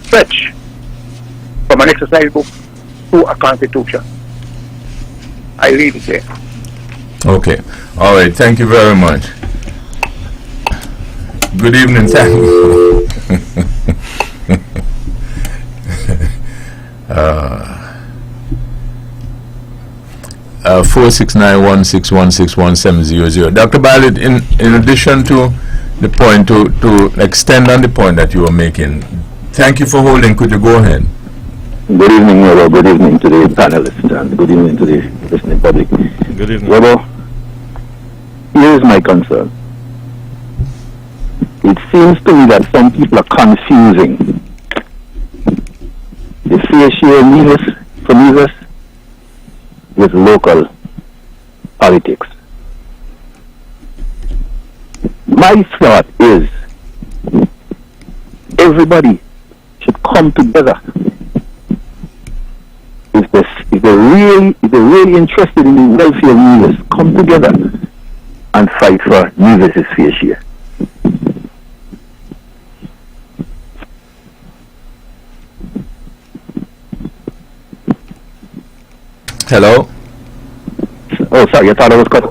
stretch from an exercise book to a constitution. I leave it there. Okay. All right. Thank you very much. Good evening. Thank you. 46916161700. Dr. Bartlett, in addition to the point, to extend on the point that you were making, thank you for holding. Could you go ahead? Good evening, Webbo. Good evening to the panelists and good evening to the listening public. Good evening. Webbo, here is my concern. It seems to me that some people are confusing the fair share needed for needers with local politics. My thought is everybody should come together. If they're really interested in the welfare of needers, come together and fight for needers' fair share. Hello? Oh, sorry, I thought I was cut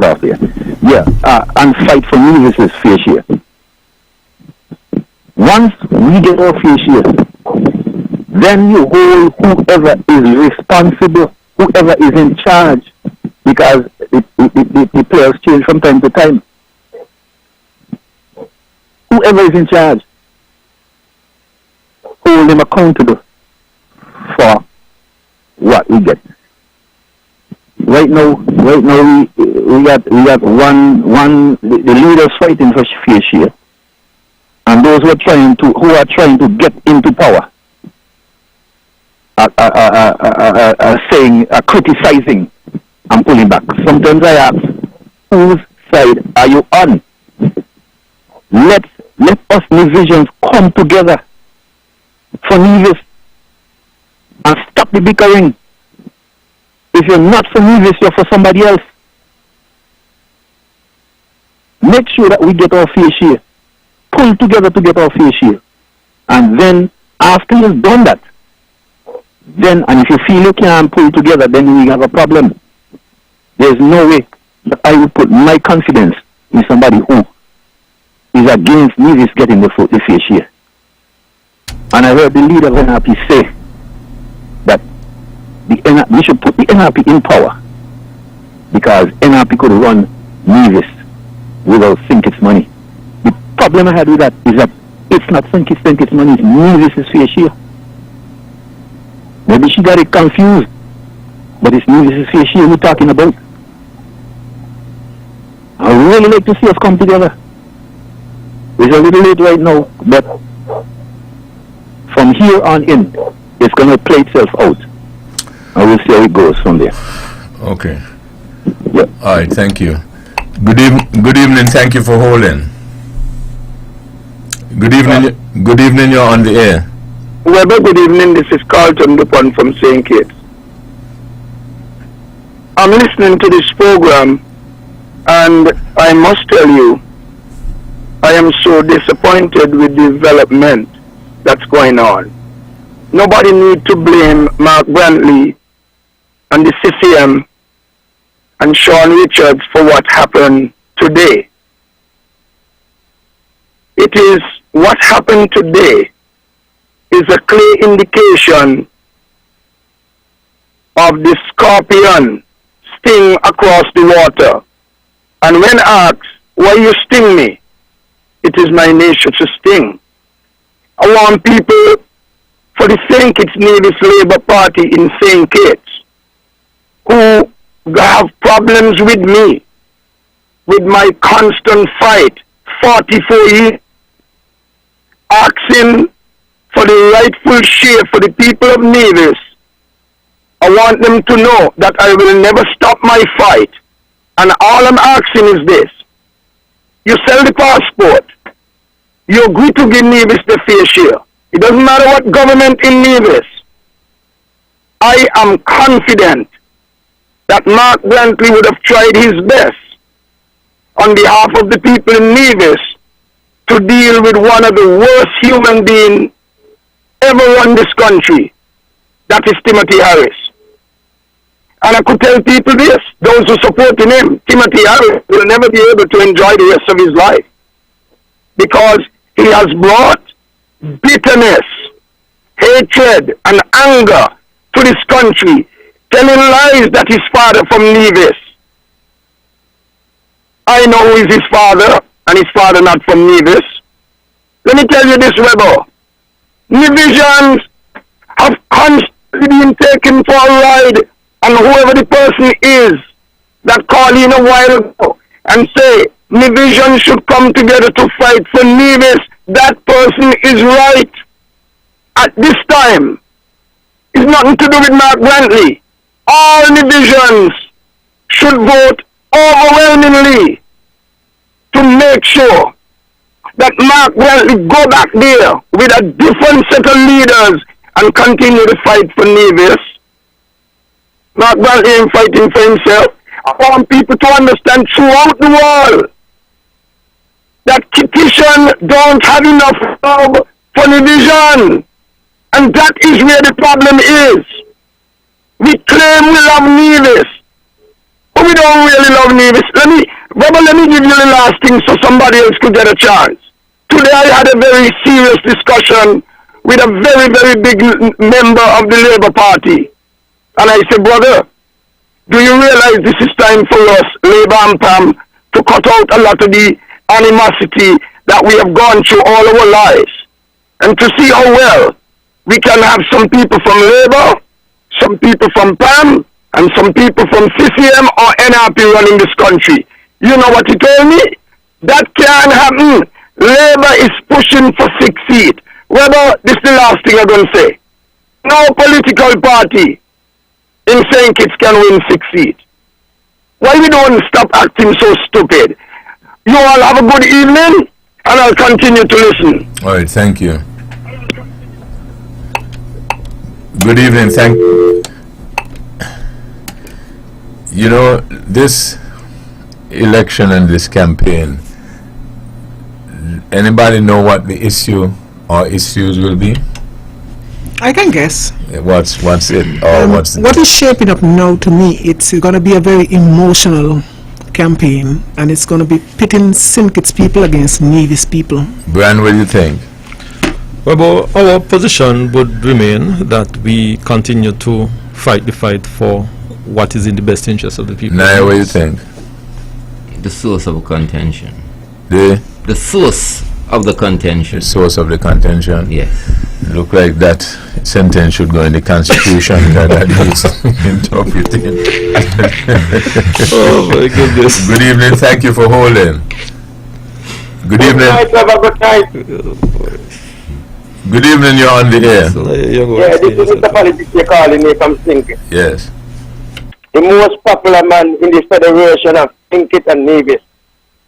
off there. Yeah, and fight for needers' fair share. Once we get our fair share, then you hold whoever is responsible, whoever is in charge, because the players change from time to time. Whoever is in charge, hold them accountable for what we get. Right now we got the leaders fighting for fair share, and those who are trying to get into power are criticizing and pulling back. Sometimes I ask, whose side are you on? Let us divisions come together for Nevis and stop the bickering. If you're not for Nevis, you're for somebody else. Make sure that we get our fair share. Pull together to get our fair share. And then, after you've done that, and if you feel you can't pull together, then we have a problem. There's no way that I would put my confidence in somebody who is against Nevis getting the fair share. And I heard the leader of NRP say that we should put the NRP in power because NRP could run Nevis without Sinkit's money. The problem I had with that is that it's not Sinkit's money, it's Nevis' fair share. Maybe she got it confused, but it's Nevis' fair share we're talking about. I would really like to see us come together. It's a little late right now, but from here on in, it's going to play itself out. And we'll see how it goes from there. Okay. Yeah. All right, thank you. Good evening. Thank you for holding. Good evening. Good evening. You're on the air. Webbo, good evening. This is Carlton Dupont from St. Kitts. I'm listening to this program, and I must tell you, I am so disappointed with the development that's going on. Nobody needs to blame Mark Brantley and the CCM and Sean Richards for what happened today. It is what happened today is a clear indication of the scorpion sting across the water. And when asked, why you sting me? It is my nature to sting. I want people for the St. Kitts Nevis Labour Party in St. Kitts who have problems with me, with my constant fight, 44 years, asking for the rightful share for the people of Nevis. I want them to know that I will never stop my fight. And all I'm asking is this. You sell the passport. You agree to give Nevis the fair share. It doesn't matter what government in Nevis. I am confident that Mark Brantley would have tried his best on behalf of the people in Nevis to deal with one of the worst human beings ever run this country. That is Timothy Harris. And I could tell people this, those who supporting him, Timothy Harris will never be able to enjoy the rest of his life because he has brought bitterness, hatred, and anger to this country, telling lies that his father from Nevis. I know who is his father, and his father not from Nevis. Let me tell you this, Webbo. Nevisians have constantly been taken for a ride, and whoever the person is that called in a while ago and say Nevisians should come together to fight for Nevis, that person is right. At this time, it's nothing to do with Mark Brantley. All Nevisians should vote overwhelmingly to make sure that Mark Brantley go back there with a different set of leaders and continue the fight for Nevis. Mark Brantley ain't fighting for himself. I want people to understand throughout the world that Kittian don't have enough love for Nevision. And that is where the problem is. We claim we love Nevis, but we don't really love Nevis. Let me give you the last thing so somebody else could get a chance. Today I had a very serious discussion with a very, very big member of the Labour Party. And I said, brother, do you realize this is time for us, Labour and PAM, to cut out a lot of the animosity that we have gone through all our lives, and to see how well we can have some people from Labour, some people from PAM, and some people from CCM or NRP running this country. You know what he told me? That can't happen. Labour is pushing for 6 seats. Whether this is the last thing I'm going to say. No political party in St. Kitts can win 6 seats. Why we don't stop acting so stupid? You all have a good evening, and I'll continue to listen. All right, thank you. Good evening, thank you. You know, this election and this campaign, anybody know what the issue or issues will be? I can guess. What's it? Or what's what is shaping up now to me, it's going to be a very emotional campaign, and it's going to be pitting St. Kitts people against Nevis people. Brian, what do you think? Well, our position would remain that we continue to fight the fight for what is in the best interest of the people. Naya, what do you think? The source of contention. The source of the contention. The source of the contention? Yes. Look like that sentence should go in the Constitution that needs interpreting. Oh my goodness. Good evening, thank you for holding. Good evening. Good night. Good evening, you're on the air. Yeah, this is Mr. Politics you're calling me from St. Kitts. Yes. The most popular man in the Federation of St. Kitts and Nevis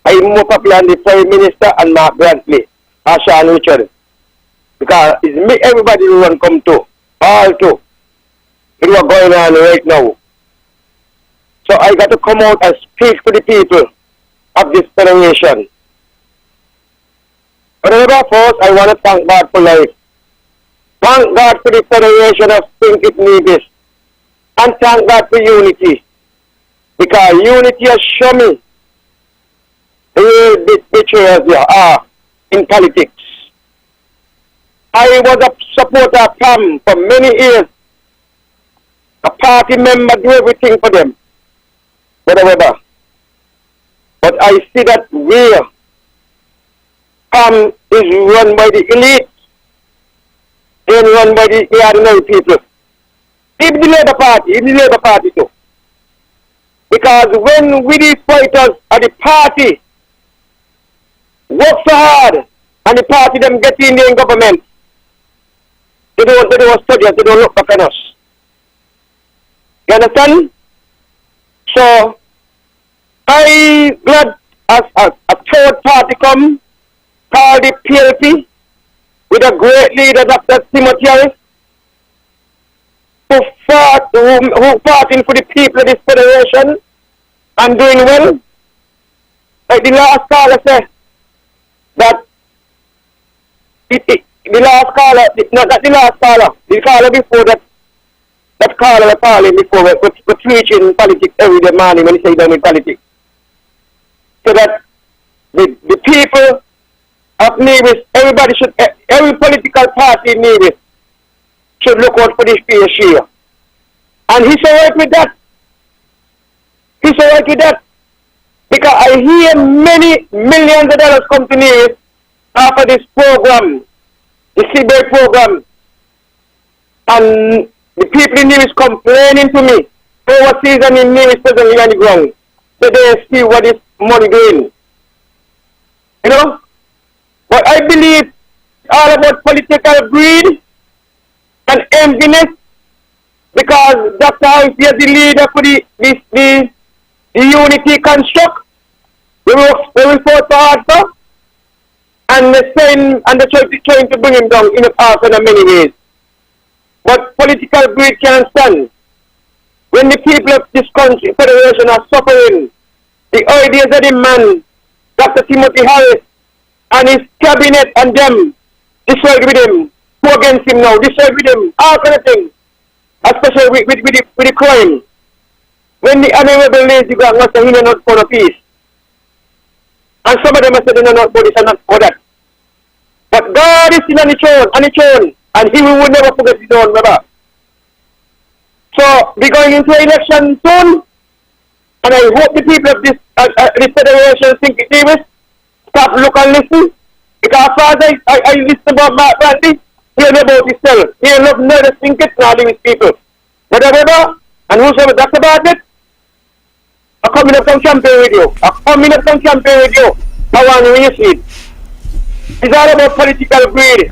I'm more popular than the Prime Minister and Mark Brantley or Sean Richard. Because it's me, everybody who want come to, all to. It was going on right now. So I got to come out and speak to the people of this federation. But first, I want to thank God for life. Thank God for the federation of Think It Nevis. And thank God for unity. Because unity has shown me the real betrayers there are in politics. I was a supporter of PAM for many years. A party member do everything for them. Whatever. But I see that where PAM is run by the elite and run by the ordinary people. Even the Labour Party too. Because when we the fighters at the party work so hard and the party them get in the government, they don't study us, they don't look back on us. You understand? So I glad as a third party come, called the PLP, with a great leader, Dr. Timothy Harris, who fought in for the people of this federation and doing well. Like the last caller said, that the last caller, not the last caller, the caller before that caller was calling before, we're preaching politics every day morning when he say done in politics. So that the people of Nevis, everybody should, every political party in Nevis should look out for this fair share. And he's alright with that. He's alright with that. Because I hear many millions of dollars come to Nevis after this program, the CBA program. And the people in Nevis complaining to me, overseas and in Nevis presently on the ground, so they see what is money doing. You know? But I believe it's all about political greed and enviness, because Dr. Harris is the leader for the unity construct. We fought so hard for, and they're trying to bring him down in many ways. But political greed can't stand. When the people of this country, federation, are suffering, the ideas of the man, Dr. Timothy Harris, and his cabinet and them, decide with him, go against him now, decide with him, all kind of things, especially with the crime. When the honorable lazy gang was saying they're not for the peace, and some of them are saying they're not for this and not for that. But God is still on the throne, and He will never forget His own, brother. So we're going into election soon, and I hope the people of this federation think it Davis stop, look and listen. Because as far as I listen about Mark Brantley, he know about himself. He love neither think it nor Lewis people. Whatever, and whosoever that's about it, I'm coming up from Champion Radio. I want to see it. It's all about political greed.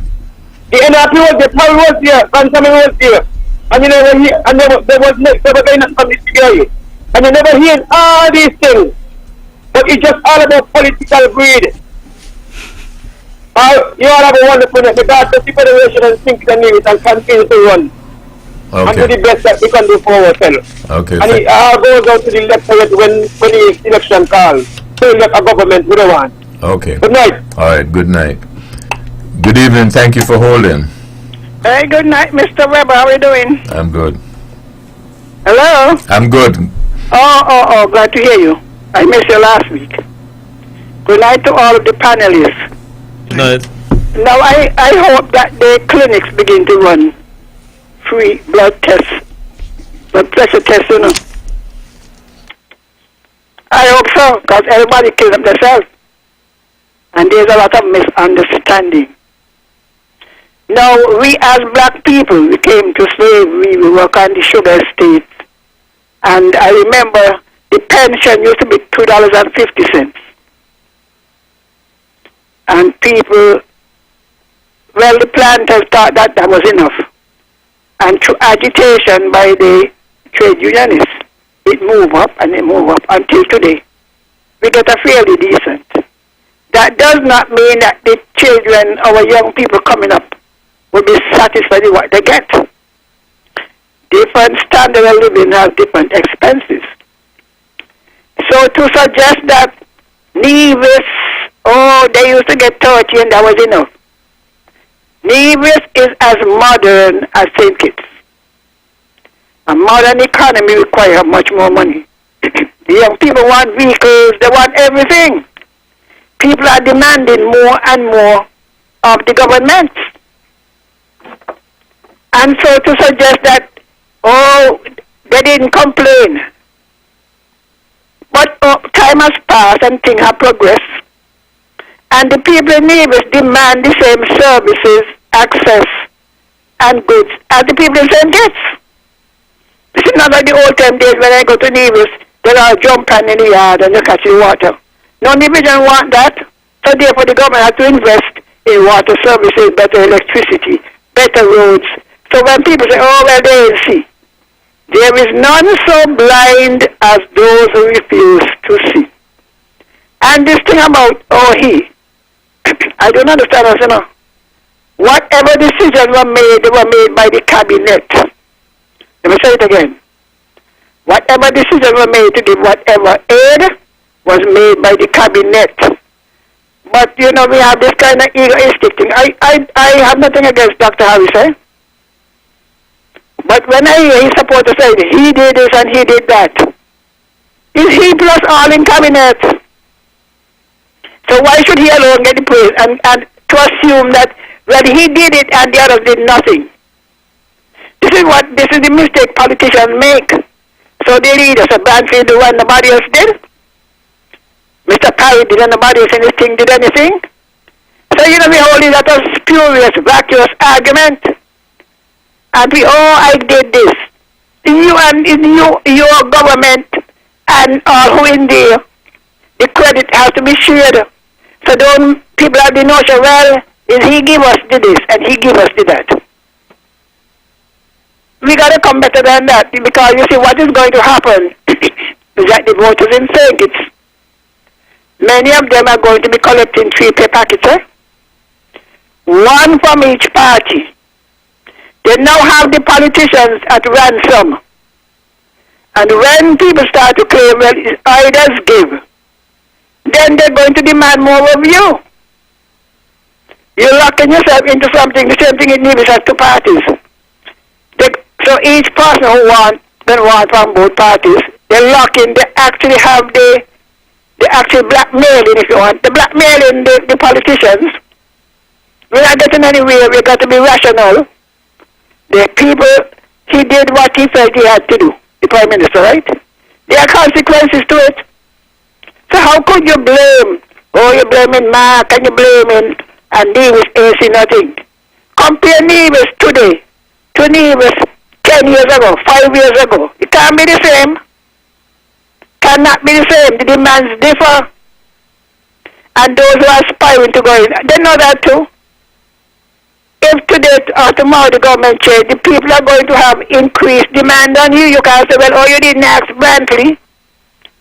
The NRP was there, Paul was there, Benjamin was there, and you never hear, and there was never going on from this area. And you never hear all these things. But it's just all about political greed. You all have a wonderful day. God bless the federation and think the news and continue to run. Okay. And do the best that we can do for ourselves. Okay. And it all goes out to the electorate when the election calls. So elect a government we don't want. Okay. Good night. All right, good night. Good evening, thank you for holding. Hey, good night, Mr. Webber. How are you doing? I'm good. Hello? I'm good. Oh, glad to hear you. I missed you last week. Good night to all of the panelists. Good night. Now, I hope that the clinics begin to run free blood tests, blood pressure tests, you know. I hope so, because everybody kills themselves. And there's a lot of misunderstanding. Now, we as black people, we came to slavery, we work on the sugar estate. And I remember the pension used to be $2.50. And people, well, the planters thought that was enough. And through agitation by the trade unionists, it moved up and it moved up until today. we get a fairly decent. That does not mean that the children, our young people coming up, will be satisfied with what they get. Different standard of living has different expenses. So to suggest that Nevis, they used to get 30 and that was enough. Nevis is as modern as St. Kitts. A modern economy requires much more money. The young people want vehicles, they want everything. People are demanding more and more of the government. And so to suggest that, they didn't complain. But time has passed and things have progressed. And the people in Nevis demand the same services, access, and goods as the people in St. Kitts. This is not like the old time days when I go to Nevis, they all jump in the yard and they catch the water. No division want that. So therefore the government has to invest in water services, better electricity, better roads. So when people say, they didn't see. There is none so blind as those who refuse to see. And this thing about, I don't understand us, Whatever decisions were made, they were made by the cabinet. Let me say it again. Whatever decisions were made to give whatever aid was made by the cabinet. But, we have this kind of egoistic thing. I have nothing against Dr. Harris, But when I hear his supporters say he did this and he did that, is he plus all in cabinet? So why should he alone get the praise and to assume that he did it and the others did nothing? This is the mistake politicians make. So they lead us a Banfield do what nobody else did. Mr. Parry did nobody else anything, did anything. So we hold that a spurious, vacuous argument. And I did this. You and your government and all who in there, the credit has to be shared. So don't people have the notion, is he give us this and he give us that. We got to come better than that, because you see what is going to happen is that the voters in St. Kitts, many of them are going to be collecting 3 pay packets, one from each party. They now have the politicians at ransom. And when people start to claim, others give, then they're going to demand more of you. You're locking yourself into something. The same thing in Nevis has 2 parties. So each person who wants from both parties, they lock in, they actually have the actual blackmailing, if you want. The blackmailing the politicians. We're not getting anywhere. We've got to be rational. The people, he did what he felt he had to do, the Prime Minister, right? There are consequences to it. So how could you blame? You're blaming Mark and you're blaming and Nevis AC nothing. Compare Nevis today to Nevis 10 years ago, 5 years ago. It can't be the same. Cannot be the same. The demands differ. And those who are aspiring to go in, they know that too. If today or tomorrow the government change, the people are going to have increased demand on you. You can't say, you didn't ask Brantley.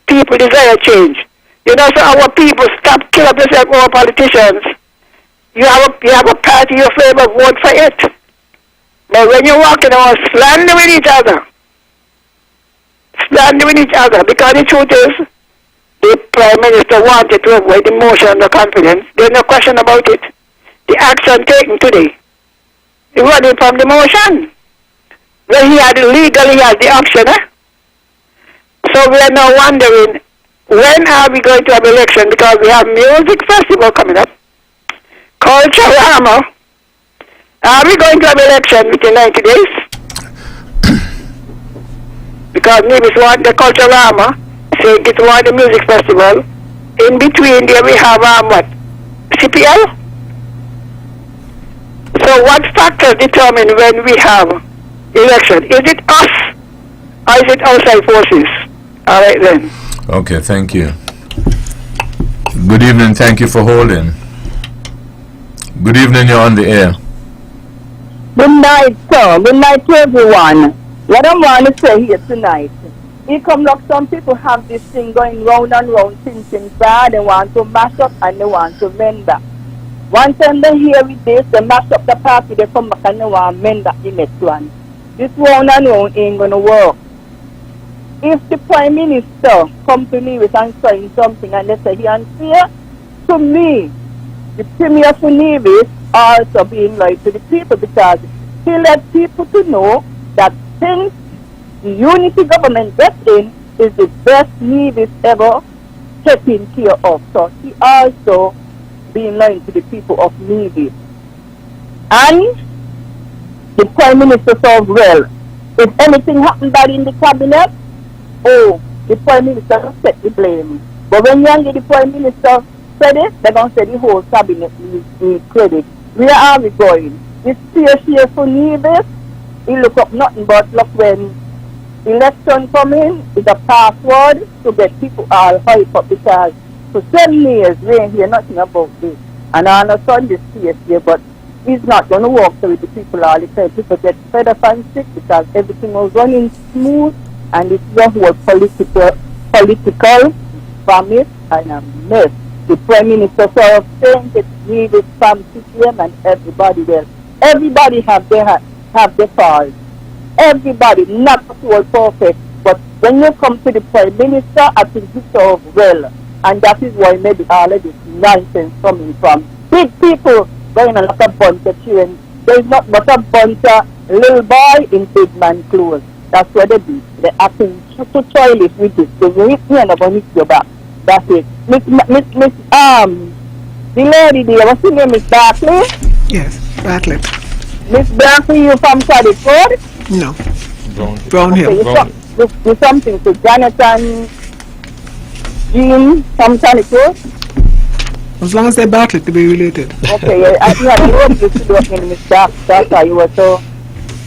People desire change. So our people stop killing up yourself over politicians. You have a party you favor, vote for it. But when you're walking around slandering each other, because the truth is, the Prime Minister wanted to avoid the motion of the confidence. There's no question about it. The action taken today, he running from the motion. When he had legally had the option, So we are now wondering, when are we going to have election? Because we have music festival coming up, Culturama. Are we going to have election within 90 days? Because Nevis want the Culturama, St. Kitts want the music festival. In between there we have CPL? So what factors determine when we have election? Is it us or is it outside forces? All right then. Okay, thank you. Good evening, thank you for holding. Good evening, you're on the air. Good night, sir. Good night to everyone. What I want to say here tonight He come like some people have this thing going round and round, thinking bad, they want to mash up and they want to mend back. One time they hear with this, they mash up the party, they come back and they want to mend back the next one. This round and round ain't going to work. If the Prime Minister come to me with and saying something and they say he unfair, to me, the Premier for Nevis also being loyal to the people, because he let people to know that since the unity government gets in is the best Nevis ever taken care of. So he also being loyal to the people of Nevis. And the Prime Minister says, well, if anything happened bad in the cabinet, the Prime Minister will take the blame. But when you get the Prime Minister said it, they're going to say the whole cabinet needs credit. Where are we going? This here for Nevis, he look up nothing but look when election come in is a password to get people all hyped up, because for 7 years we ain't hear nothing about this. And I understand this here, but he's not going to work with the people all the time. People get fed up and sick because everything was running smooth, and it's just whole political vomit and a mess. The Prime Minister sort of saying that Nevis from CPM and everybody else. Everybody have their faults. Everybody, not all perfect. But when you come to the Prime Minister, I think he serves well. And that is why maybe all of this nonsense coming from. Big people going on like a bunch of children. There is not but a bunch of little boy in big man clothes. That's what they do. They're acting so childish with this. They hit me and I'm going to hit your back. That's it. The lady there, what's her name, Miss Barkley? Yes, Bartlett. Miss Barkley, you from California? No. Brown Hill. Okay, you something to Jonathan, Jean from California? As long as they're Bartlett, to be related. Okay, I know you should work in Miss Barkley. That's why you were so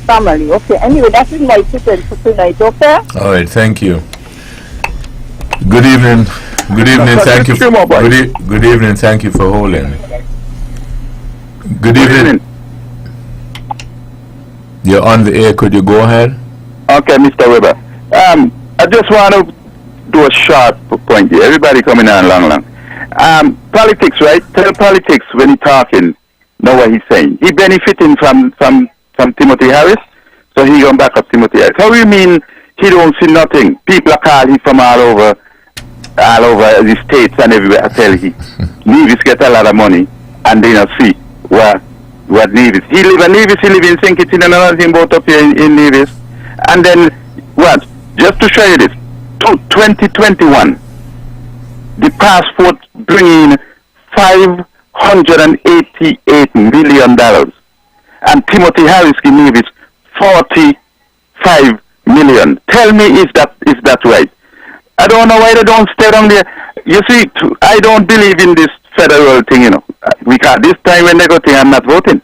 family. Okay, anyway, that's in my kitchen for tonight, okay? All right, thank you. Good evening. Good evening, thank you. Good evening, thank you for holding. Good evening. You're on the air, could you go ahead? Okay, Mr. Webber. I just want to do a short point here. Everybody coming on long. Politics, right? Tell politics when he's talking, know what he's saying. He benefiting from Timothy Harris, so he going back up Timothy Harris. How do you mean he don't see nothing? People are calling him from all over the states and everywhere. I tell you, Nevis get a lot of money and they don't see what Nevis. He live in Nevis, he live in St. Kitts and another thing both up here in Nevis. And then what? Just to show you this, 2021, the passport bringing $588 million, and Timothy Harris in Nevis $45 million. Tell me, is that right? I don't know why they don't stay down there. You see, I don't believe in this federal thing, you know. This time when they go to, I'm not voting.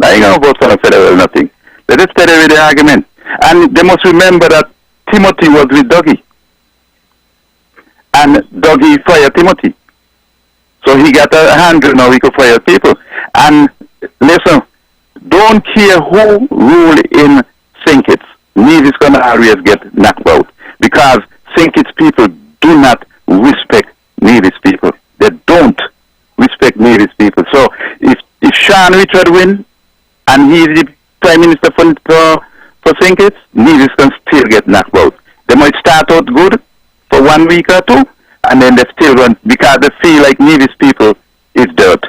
I ain't going to vote for a federal nothing. Let us stay there with the argument. And they must remember that Timothy was with Dougie. And Dougie fired Timothy. So he got a handle now, he could fire people. And listen, don't care who rule in St. Kitts. Nevis is going to always get knocked out. Because St. Kitts people do not respect Nevis people. They don't respect Nevis people. So if Sean Richard win and he's the Prime Minister for St. Kitts, Nevis can still get knocked out. They might start out good for 1 week or two, and then they still run because they feel like Nevis people is dirt.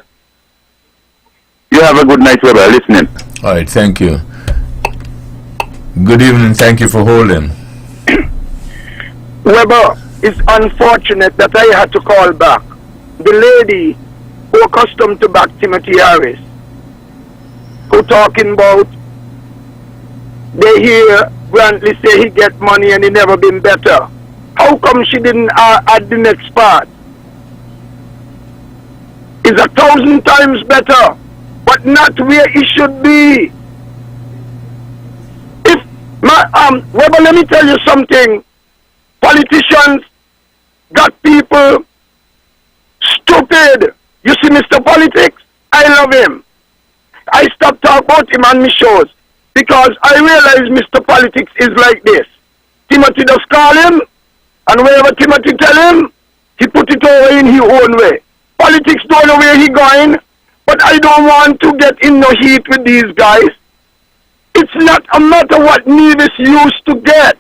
You have a good night, Webber, listening. All right, thank you. Good evening, thank you for holding. Webber, it's unfortunate that I had to call back. The lady who accustomed to back Timothy Harris, who talking about they hear Brantley say he get money and he never been better. How come she didn't add the next part? It's 1,000 times better, but not where it should be. Webber, let me tell you something. Politicians got people stupid. You see Mr. Politics? I love him. I stopped talking about him on my shows because I realize Mr. Politics is like this. Timothy just call him, and wherever Timothy tell him, he put it over in his own way. Politics don't know where he going, but I don't want to get in no heat with these guys. It's not a matter what Nevis used to get.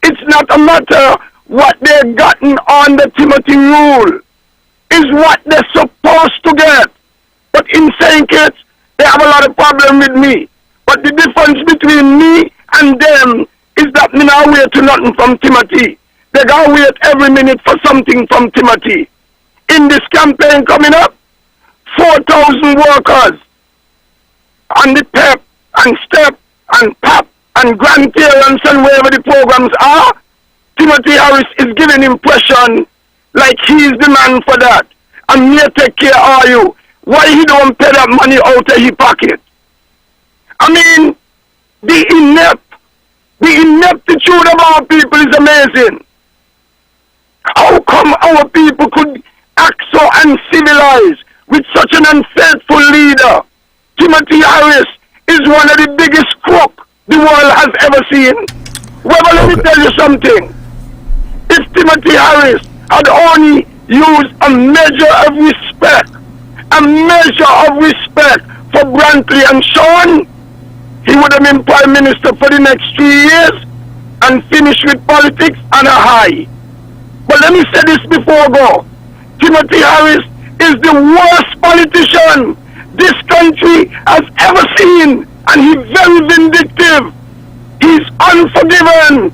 It's not a matter what they've gotten on the Timothy rule. It's what they're supposed to get. But in saying it, they have a lot of problem with me. But the difference between me and them is that me now wait to nothing from Timothy. They gotta wait every minute for something from Timothy. In this campaign coming up, 4,000 workers on the PEP and STEP and PAP and grandparents and wherever the programs are, Timothy Harris is giving impression like he's the man for that. And me take care of you. Why he don't pay that money out of his pocket? I mean, the ineptitude of our people is amazing. How come our people could act so uncivilized with such an unfaithful leader? Timothy Harris is one of the biggest crooks the world has ever seen. Webbo, let me tell you something. If Timothy Harris had only used a measure of respect for Brantley and Sean, he would have been Prime Minister for the next 3 years and finished with politics on a high. But let me say this before I go. Timothy Harris is the worst politician this country has ever seen, and he's very vindictive. He's unforgiven,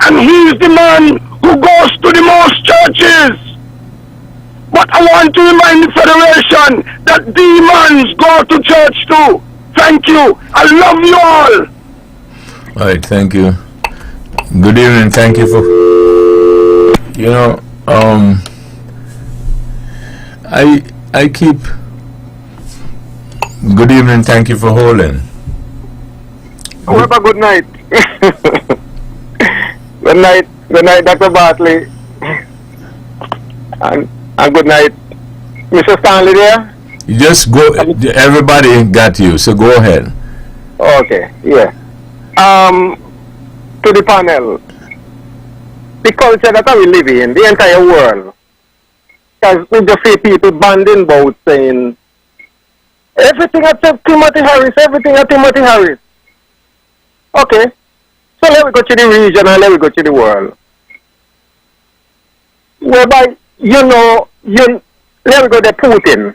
and he's the man who goes to the most churches. But I want to remind the Federation that demons go to church too. Thank you. I love you all. All right, thank you. Good evening, thank you for... You know, I keep... Good evening, thank you for holding. Webbo, good night. Good night, Dr. Bartley. And good night, Mr. Stanley there? You just go, everybody got you, so go ahead. Okay, yeah. To the panel. The culture that we live in, the entire world, because we just see people banding about saying, everything except Timothy Harris, everything at Timothy Harris. Okay, so let me go to the region and let me go to the world. Whereby, let me go to Putin.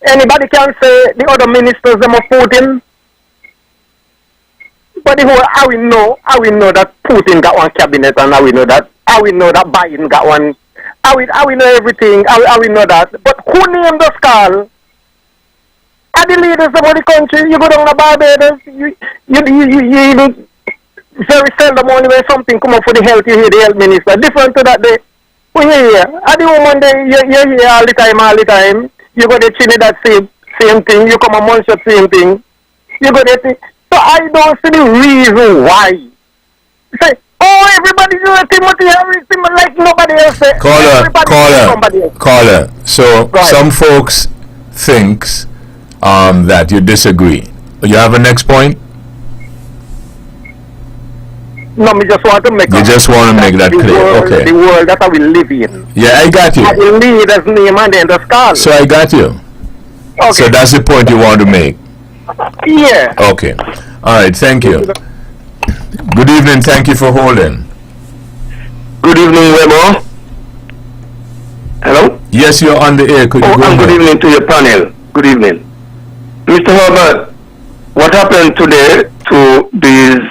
Anybody can say the other ministers them of Putin? But how we know that Putin got one cabinet, and how we know that Biden got one. How we know everything? How we know that? But who named the skull? Are the leaders of the country? You go down to Barbados, you very seldom only when something come up for the health, you hear the health minister. Different to that day. We hear at the woman day you hear all the time. You go to Trinidad same thing, you come a Munster same thing. You go there. So I don't see the reason why. Say, oh, everybody knows Timothy Harris, like nobody else. Caller. So some folks thinks that you disagree. You have a next point? No, me just want to make. You just want to make that clear. Okay. The world that we live in. Yeah, I got you. I will lead as name and then the skull. So I got you. Okay. So that's the point you want to make. Yeah. Okay. All right. Thank you. Good evening. Thank you for holding. Good evening, Webbo. Hello? Yes, you're on the air. Could you go and good evening to your panel. Good evening. Mr. Herbert, what happened today to these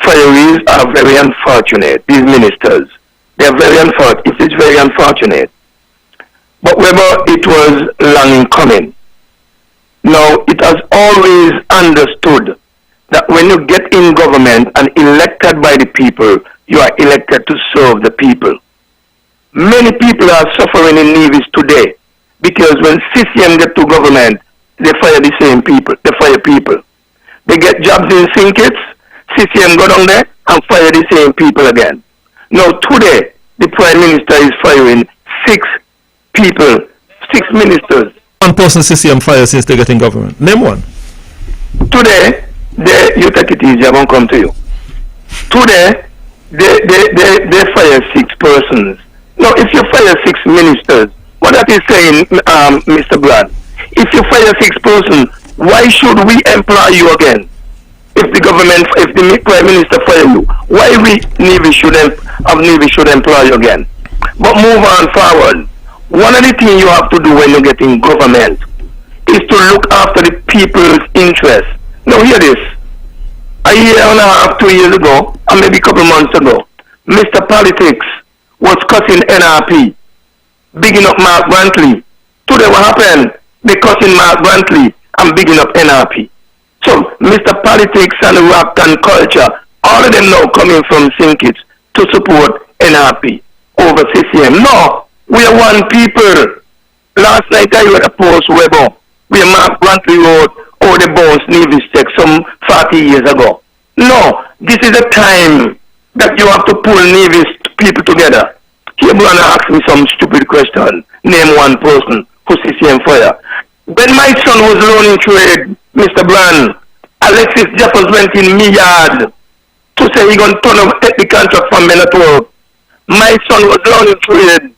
fireys are very unfortunate. These ministers. They are very unfortunate. It is very unfortunate. But Webbo, it was long in coming. Now, it has always understood that when you get in government and elected by the people, you are elected to serve the people. Many people are suffering in Nevis today because when CCM get to government, they fire the same people. They fire people. They get jobs in Sinkits, CCM go down there and fire the same people again. Now, today, the Prime Minister is firing 6 people, 6 ministers. One person CCM fire since they get in government. Name one. Today, you take it easy, I won't come to you. Today, they fire 6 persons. Now, if you fire 6 ministers, what that is saying, Mr. Brad, if you fire 6 persons, why should we employ you again? If the government, if the Prime Minister fire you, why Navy should employ you again? But move on forward. One of the things you have to do when you get in government is to look after the people's interests. Now hear this. A year and a half, 2 years ago, or maybe a couple months ago, Mr. Politics was cutting NRP, bigging up Mark Brantley. Today what happened? They cutting Mark Brantley and bigging up NRP. So Mr. Politics and rap and culture, all of them now coming from Sinkits to support NRP over CCM. No, we are one people. Last night I read a post, Webbo, where Mark Brantley wrote, "Oh, the bones Nevis check some 40 years ago." No, this is a time that you have to pull Nevis people together. Here, Brana asked me some stupid question. Name one person who CCM fire. When my son was learning trade, Mr. Brand, Alexis Jeffers went in me yard to say he gonna turn up take the contract from Bellator. My son was learning trade.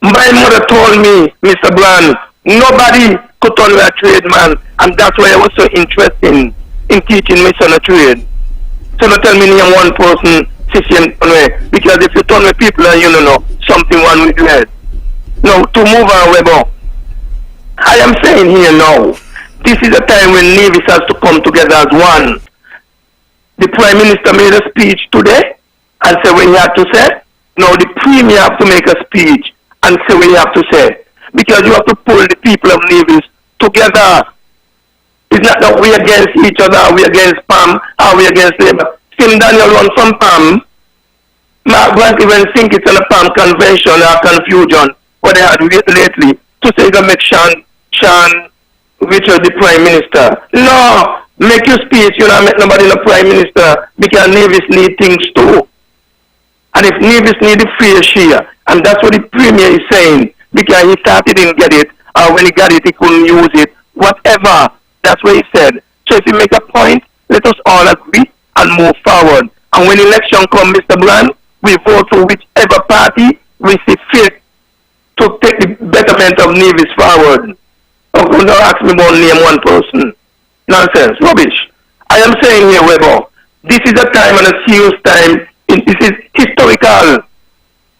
My mother told me, Mr. Brand, nobody could turn me a trade man, and that's why I was so interested in teaching my son a trade. So don't tell me name one person, CCM, because if you turn me people and you don't know, something wrong with your head. Now, to move on, Webbo, I am saying here now, this is a time when Nevis has to come together as one. The Prime Minister made a speech today and said what he had to say. Now the Premier have to make a speech and say what he have to say. Because you have to pull the people of Nevis together. It's not that we against each other, we against PAM, or we against Labour. Tim Daniel run from PAM. Mark Brantley when think it's on a PAM convention or confusion, what they had lately, to say to make Sean Richard the Prime Minister. No, make your speech, you don't make nobody the Prime Minister, because Nevis need things too. And if Nevis need the fair share, and that's what the Premier is saying, because he started didn't get it, or when he got it, he couldn't use it, whatever, that's what he said. So if you make a point, let us all agree and move forward. And when election comes, Mr. Bland, we vote for whichever party we see fit to take the betterment of Nevis forward. Don't ask me about name one person. Nonsense, rubbish. I am saying here, Webbo, this is a time and a serious time. This is historical.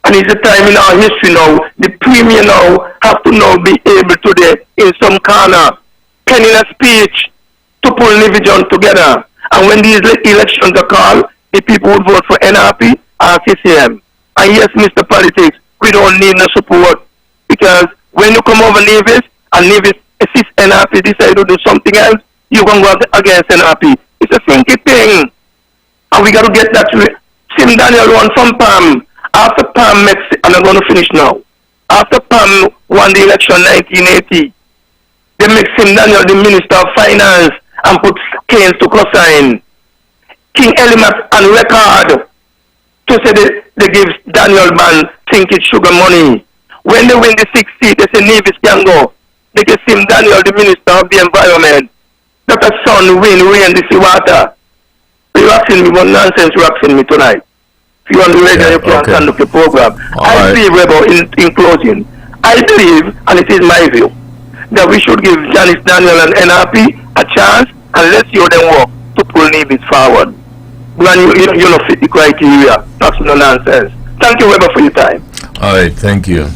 And it's a time in our history now. The Premier now have to now be able today in some corner, penning a speech to pull Nivision together. And when these elections are called, the people would vote for NRP or CCM. And yes, Mr. Politics, we don't need no support. Because when you come over Nevis, and Nevis assist NRP decide to do something else, you can go against NRP. It's a thinky thing. And we got to get that. Sim Daniel won from PAM. After PAM makes, and I'm going to finish now. After PAM won the election 1980, they make Sim Daniel the Minister of Finance and put Keynes to co-sign. King Elimat and record to say they give Daniel Man think it's sugar money. When they win the 6th seat, they say Nevis can go. They give Sim Daniel the Minister of the Environment. That a sun, wind, rain, this water. You're asking me what nonsense you're asking me tonight. If you want to radio, you can stand up the program. I believe, Webbo, in closing, I believe, and it is my view, that we should give Janice Daniel and NRP a chance and let's see how they work to pull Nevis forward. You don't fit the criteria. That's no nonsense. Thank you, Webbo, for your time. All right, thank you.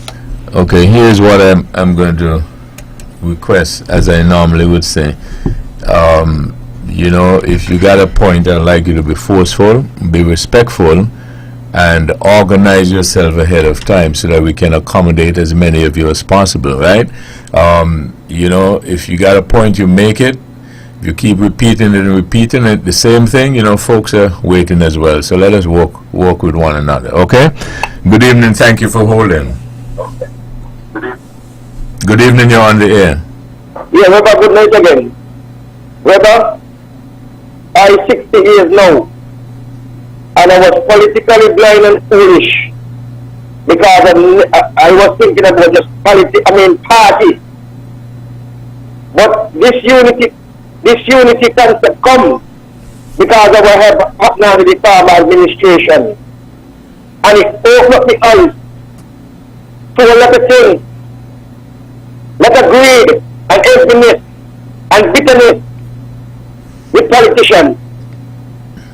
Okay, here's what I'm going to request, as I normally would say. You know, if you got a point, I'd like you to be forceful, be respectful, and organize yourself ahead of time so that we can accommodate as many of you as possible, right? You know, if you got a point, you make it. If you keep repeating it, the same thing, you know, folks are waiting as well. So let us work with one another, okay? Good evening, thank you for holding. Good evening, you're on the air. Yeah, Webbo, good night again. Webbo, I'm 60 years now, and I was politically blind and foolish because I was thinking about just party. But this unity concept come because of what happened with the farmer administration. And it opened up the eyes to a lot of things, lot of greed and emptiness and bitterness with politicians.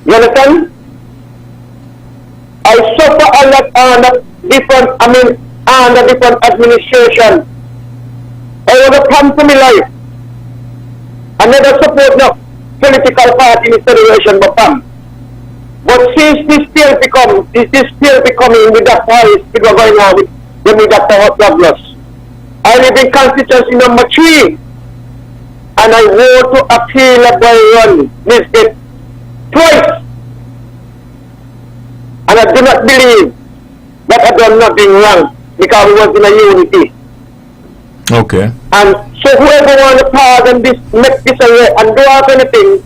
You understand? I suffer a lot under different administration. I want to come to my life. I never support no political party in this federation, but since this still becoming with that Harris, people going on with Dr. Douglas. I live in constituency number 3, and I want to appeal a by Lisbeth twice. And I do not believe that I done nothing wrong because we was in a unity. Okay. And so whoever want to pardon this, make this away and do out anything.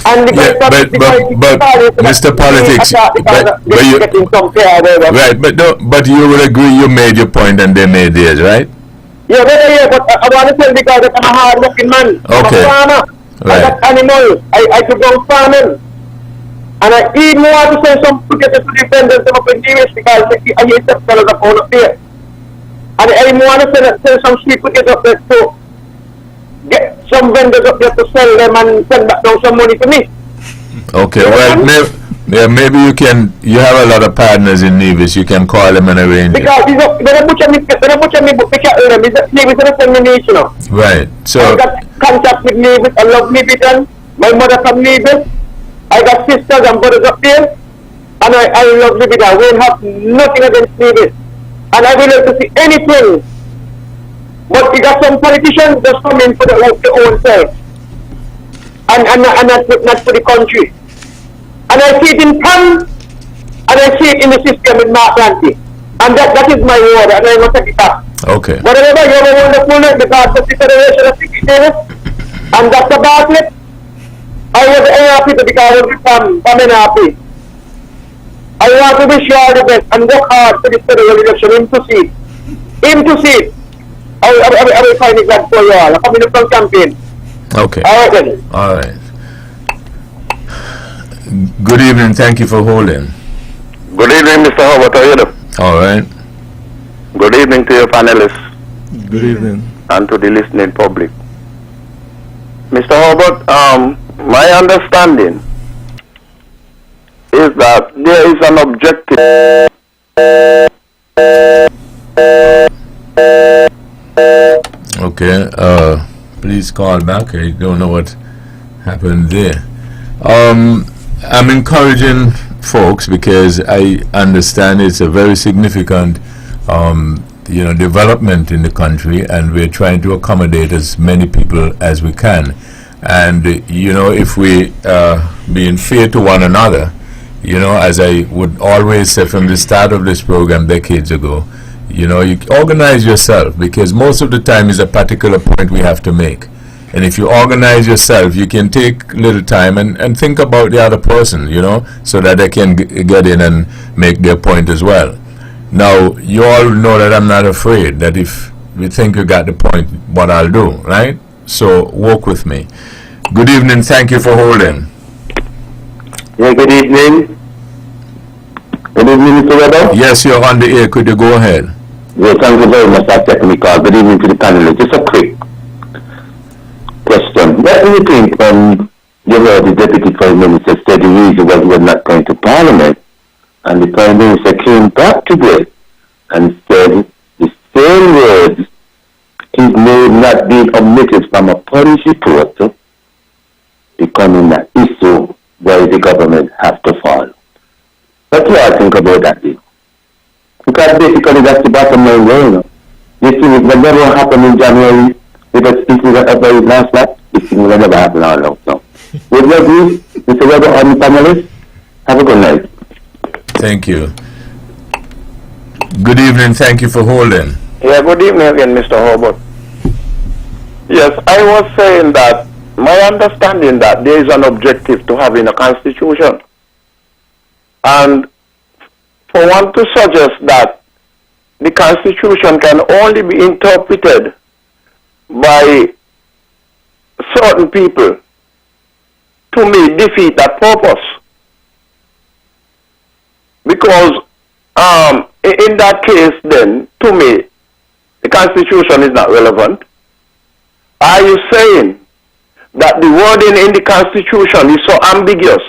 And the but Mr. Politics, but you will agree you made your point and they made theirs, right? Yeah, but I want to tell because I'm a hard-working man. Okay. I'm a farmer. Right. I got animals. I could go farming. And I even want to send some tickets to the vendors of the Jewish because I hate the fellows up on up there. And I even want to send some sheep tickets up there to get some vendors up there to sell them and send back down some money to me. Okay, well, maybe you have a lot of partners in Nevis, you can call them and arrange because it. Because when I butcher me, but they can't earn them. Nevis is a send me, you know. Right, so... I got contact with Nevis, I love Nevis, and my mother from Nevis. I got sisters and brothers up there, and I love Nevis. I will have nothing against Nevis. And I will like to see anything. But you got some politicians just come in for their own self. And not for the country. And I see it in PAM, and I see it in the system with Mark Lanty. And that is my word, and I must take it back. Okay. But remember, you have a wonderful night because of the Federation of Secretaries and Dr. Bartlett. I was very happy because of the PAM and happy. I want to wish you all the best and work hard for this federal election. Him to see it. I will find it glad for you all. I'm coming up from campaign. Okay. All right then. All right. Good evening. Thank you for holding. Good evening, Mr. Herbert. How are you doing? All right. Good evening to your panelists. Good evening. And to the listening public. Mr. Herbert, my understanding is that there is an objective. Okay. Please call back. I don't know what happened there. I'm encouraging folks because I understand it's a very significant development in the country, and we're trying to accommodate as many people as we can. And if we being fair to one another, as I would always say from the start of this program decades ago, you organize yourself, because most of the time is a particular point we have to make. And if you organize yourself, you can take little time and think about the other person, so that they can get in and make their point as well. Now, you all know that I'm not afraid that if we think you got the point, what I'll do, right? So, walk with me. Good evening. Thank you for holding. Yeah, good evening. Good evening, Mr. Webbo. Yes, you're on the air. Could you go ahead? Yes, thank you very much for taking the call. Good evening to the panelists. Just a quick question. What do you think when the Deputy Prime Minister said the reason why he was not going to Parliament, and the Prime Minister came back today and said the same words, his name not being omitted from a policy report, becoming an issue where the government has to follow. What do I think about that deal? Because basically that's the bottom line there, This thing will never happen in January, because this is a very last night, this thing will never happen all along. So, would you agree, Mr. Webbo, on the panelists? Have a good night. Thank you. Good evening. Thank you for holding. Yeah, good evening again, Mr. Herbert. Yes, I was saying that my understanding that there is an objective to having a constitution. And for one to suggest that the constitution can only be interpreted by certain people to me, defeat that purpose. Because in that case, then, to me, the Constitution is not relevant. Are you saying that the wording in the Constitution is so ambiguous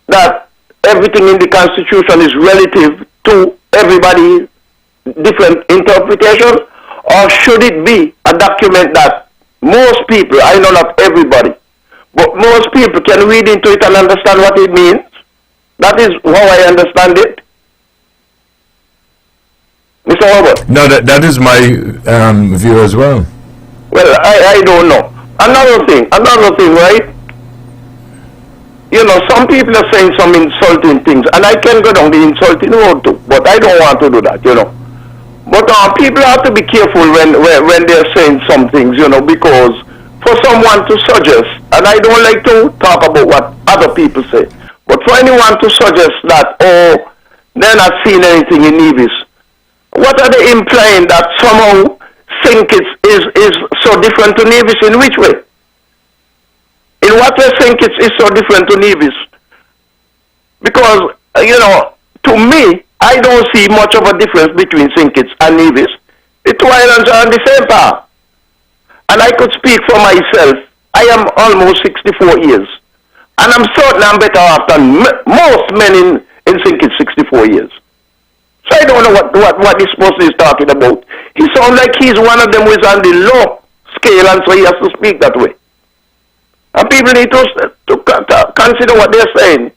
that everything in the Constitution is relative to everybody, different interpretation? Or should it be a document that most people, I know not everybody, but most people can read into it and understand what it means? That is how I understand it. Mr. Herbert? No, that is my view as well. Well, I don't know. Another thing, right? You know, some people are saying some insulting things, and I can go down the insulting road too, but I don't want to do that, you know. But people have to be careful when they're saying some things, you know, because for someone to suggest, and I don't like to talk about what other people say, but for anyone to suggest that, oh, they're not seeing anything in Nevis, what are they implying? That somehow St. Kitts is so different to Nevis? In which way? In what way St. Kitts is so different to Nevis? Because, you know, to me, I don't see much of a difference between St. Kitts and Nevis. The two islands are on the same path. And I could speak for myself. I am almost 64 years. And I'm certain I'm better off than most men in St. Kitts 64 years. So I don't know what this person is talking about. He sounds like he's one of them who is on the low scale, and so he has to speak that way. And people need to consider what they're saying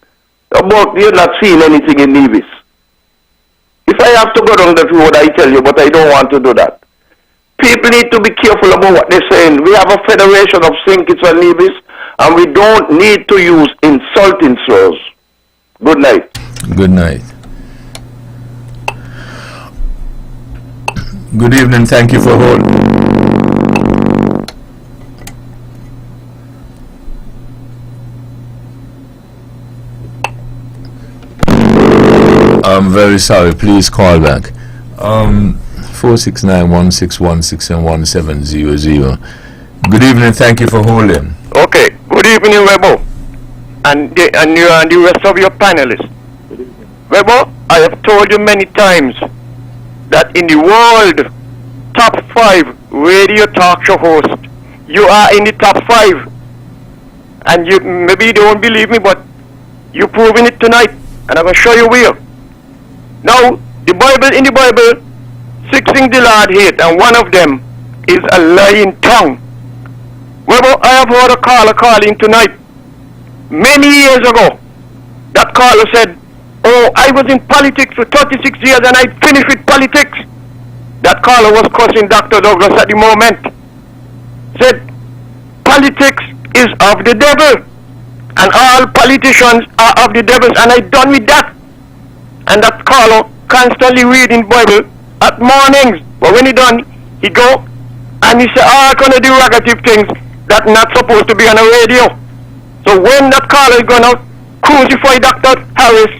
about you're not seeing anything in Nevis. If I have to go down that road, I tell you, but I don't want to do that. People need to be careful about what they're saying. We have a federation of St. Kitts and Nevis, and we don't need to use insulting slurs. Good night. Good night. Good evening. Thank you for holding. I'm very sorry. Please call back. 469-161-61700. Good evening. Thank you for holding. Okay. Good evening, Webbo, and the rest of your panelists. Webbo, I have told you many times that in the world top 5 radio talk show hosts, you are in the top 5. And you maybe you don't believe me, but you're proving it tonight, and I'm going to show you where. Now, in the Bible, 6 things the Lord hate, and one of them is a lying tongue. Well, I have heard a caller calling tonight. Many years ago, that caller said, oh, I was in politics for 36 years and I finished with politics. That caller was cursing Dr. Douglas at the moment. Said, politics is of the devil, and all politicians are of the devil, and I done with that. And that caller constantly reading Bible at mornings, but when he done, he go and he say, oh, I'm gonna do negative things that not supposed to be on the radio. So when that caller is gonna crucify Dr. Harris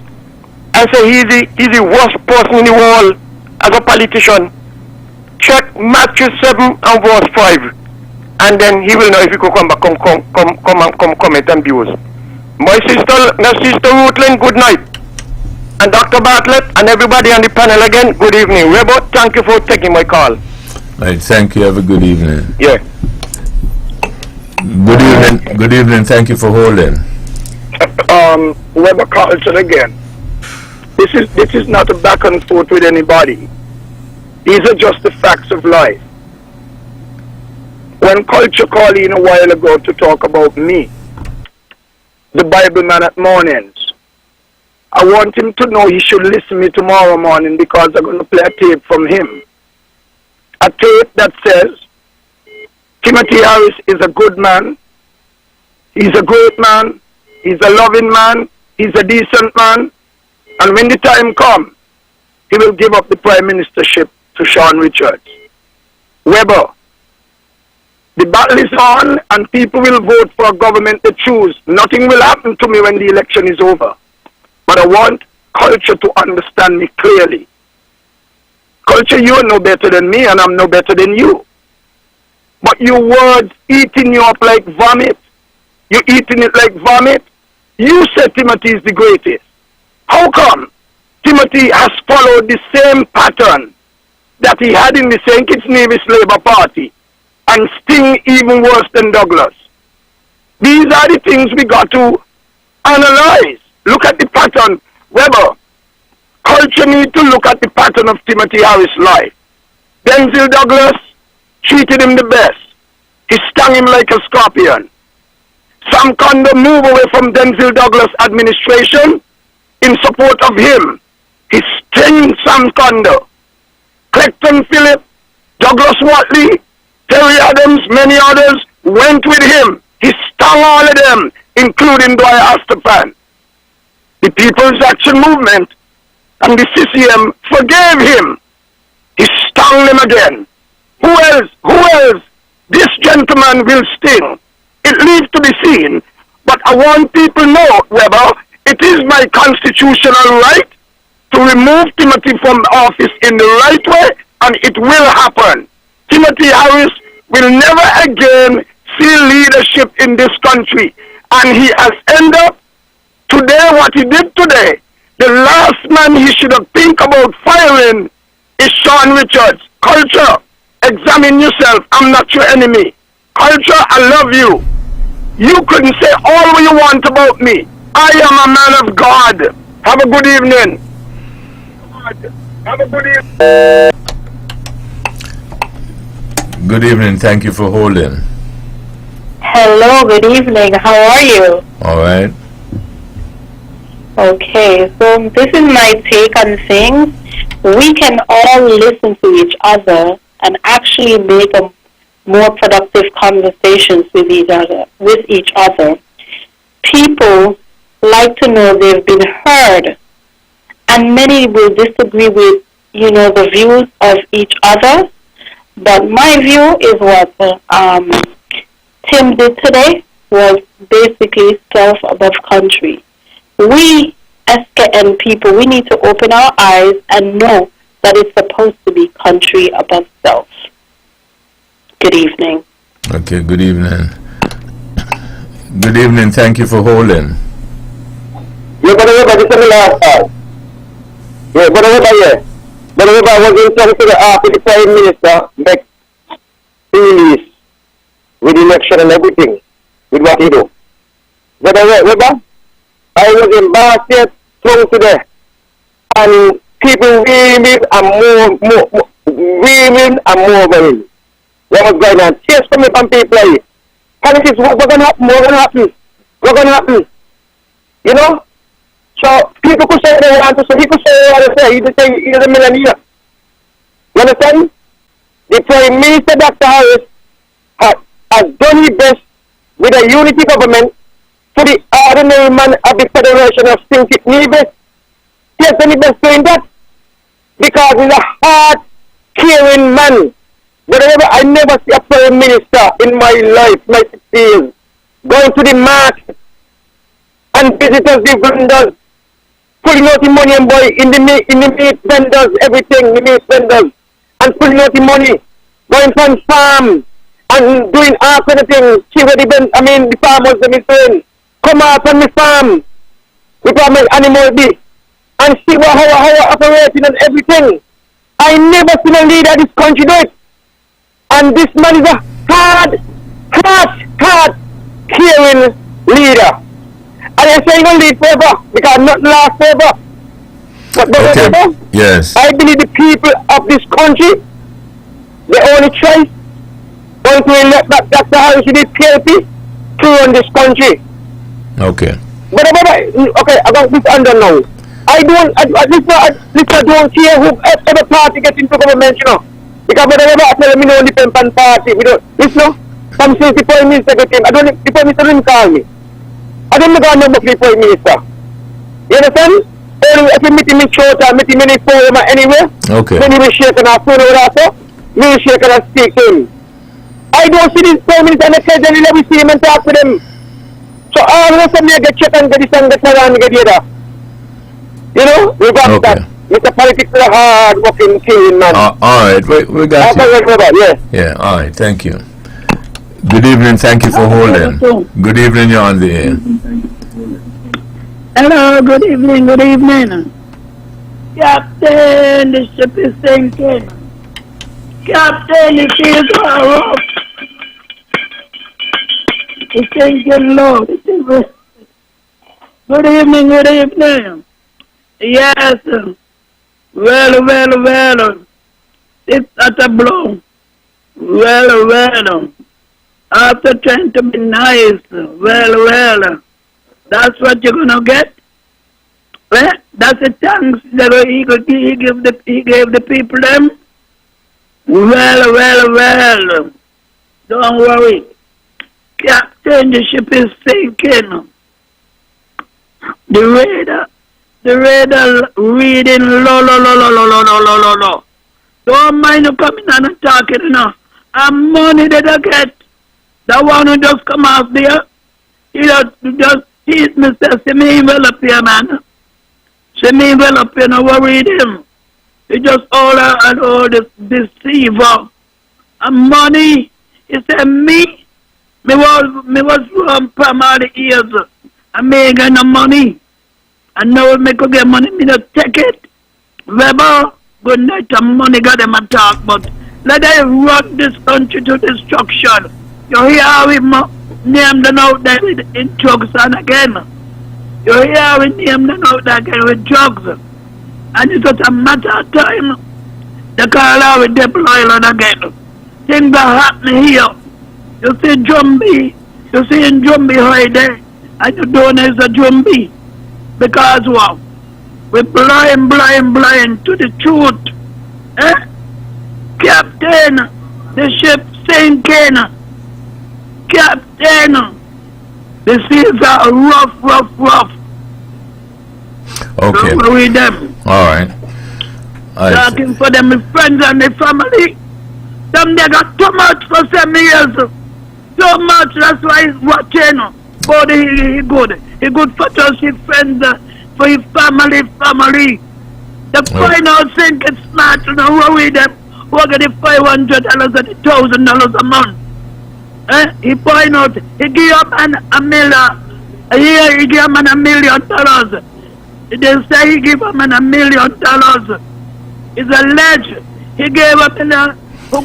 and say he's the worst person in the world as a politician, check Matthew 7 and verse 5, and then he will know if he could come back, come comment and views. My sister Ruthland, good night. And Dr. Bartlett and everybody on the panel again, good evening. Webbo, thank you for taking my call. Right, thank you. Have a good evening. Yeah. Good evening. Good evening. Thank you for holding. Webbo Carlson again. This is not a back and forth with anybody. These are just the facts of life. When Culture called in a while ago to talk about me, the Bible man at mornings, I want him to know he should listen to me tomorrow morning, because I'm going to play a tape from him. A tape that says, Timothy Harris is a good man, he's a great man, he's a loving man, he's a decent man, and when the time comes, he will give up the prime ministership to Sean Richards. Webbo, the battle is on, and people will vote for a government they choose. Nothing will happen to me when the election is over. But I want Culture to understand me clearly. Culture, you are no better than me, and I'm no better than you. But your words eating you up like vomit. You eating it like vomit? You said Timothy is the greatest. How come Timothy has followed the same pattern that he had in the St. Kitts Nevis Labour Party and sting even worse than Douglas? These are the things we got to analyze. Look at the pattern. Webbo, culture need to look at the pattern of Timothy Harris' life. Denzil Douglas treated him the best. He stung him like a scorpion. Sam Kondo moved away from Denzil Douglas' administration in support of him. He stung Sam Kondo. Clecton Phillip, Douglas Watley, Terry Adams, many others went with him. He stung all of them, including Dwyer Astafan. The People's Action Movement and the CCM forgave him. He stung them again. Who else? Who else? This gentleman will sting. It leaves to be seen, but I want people to know, Webbo, it is my constitutional right to remove Timothy from office in the right way, and it will happen. Timothy Harris will never again see leadership in this country, and he has ended up today what he did today. The last man he should have think about firing is Sean Richards. Culture, examine yourself. I'm not your enemy. Culture, I love you. You couldn't say all what you want about me. I am a man of God. Have a good evening. Have a good evening. Good evening. Thank you for holding. Hello, good evening. How are you? All right. Okay, so this is my take on things. We can all listen to each other and actually make a more productive conversations with each other. People like to know they've been heard, and many will disagree with, the views of each other. But my view is what Tim did today was basically self above country. We, SKN people, we need to open our eyes and know that it's supposed to be country above self. Good evening. Okay, good evening. Good evening, thank you for holding. Yeah, but everybody said the last time. Yeah, but everybody, was in terms of the Prime Minister make release with election and everything, with what he do. But remember, I was in basket from today, and people weaving and moving. What was going on? Chase from me from people like, politics, what's going to happen? What's going to happen? What's going to happen? You know? So people could say they want to say, he could say what they say, he could say he's a millionaire. You understand? The Prime Minister, Dr. Harris, has done his best with a unity government for the ordinary man of the Federation of St. Kitts Nevis. He has done his best doing that because he's a hard-caring man. But I never see a Prime Minister in my life, my 6 years, going to the market and visitors, the vendors, pulling out the money and boy in the meat vendors, everything, the meat vendors, and pulling out the money, going from farm and doing all kind of things. See what the farmers them is doing. Come out from the farm, with my animal be, and see how we're operating and everything. I never seen a leader of this country do it. And this man is a hard caring leader. And I say he's going to lead forever because nothing lasts forever. But Okay. Yes. I believe the people of this country, the only choice going to elect Dr. Harris to the PLP to run this country. Okay. But okay, about this under now. I don't care who every party gets into government, Because whenever I tell them, we don't depend on party, we don't, some since the Prime Minister came, the Prime Minister didn't call me. I don't know about the Prime Minister. You understand? Only if you meet him in short or meet him in a forum or anywhere, Okay. then he will shake and I'll phone over after, we will shake and I'll speak to him. I don't see this Prime Minister and the President, I never see him and talk with him. So all of a sudden I get check and get this and get that and get the other. We got that. Mr. Politics is a hard-working king, man. All right, we got you. Yeah. Yeah, all right, thank you. Good evening, thank you for holding. Good evening, you're on the air. Hello, good evening, good evening. Captain, the ship is sinking. Captain, it is rough. It's sinking low. Good evening, good evening. Yes. Well. It's at a blow. Well. After trying to be nice, well. That's what you're gonna get. Well, that's the thanks that he gave the people them. Well. Don't worry. Captain, the ship is sinking. The radar reading low. Don't mind you coming and talking enough. And money that I get. That one who just come out there. You just tease me, say me envelope here, man. See me envelope here, no worry him. You just all this deceiver. And money, you say me was from all the years. I may get no money. And now me could get money, me not take it. Webbo, good night, and money got them a talk, but let them run this country to destruction. You hear how we name them out there in drugs and again. You hear how we name them out there again with drugs. And it's just a matter of time. They call out with Devil Island again. Things are happening here. You see Jumbie. You see in Jumbie right there. And you don't know it's a Jumbie. Because what? We're blind to the truth. Eh? Captain, the ship sinking. Captain, the seas are rough. Okay. Don't worry them. Alright. Talking for them friends and the family. Them they got too much for 7 years. So much, that's why he's watching. But he good. He good for just his friends, for his family. The final thing is smart, don't worry them. We're getting $500 and $1,000 a month. He point out, he give up a million. He give him $1 million. They say he give him $1 million. It's a legend. He gave up I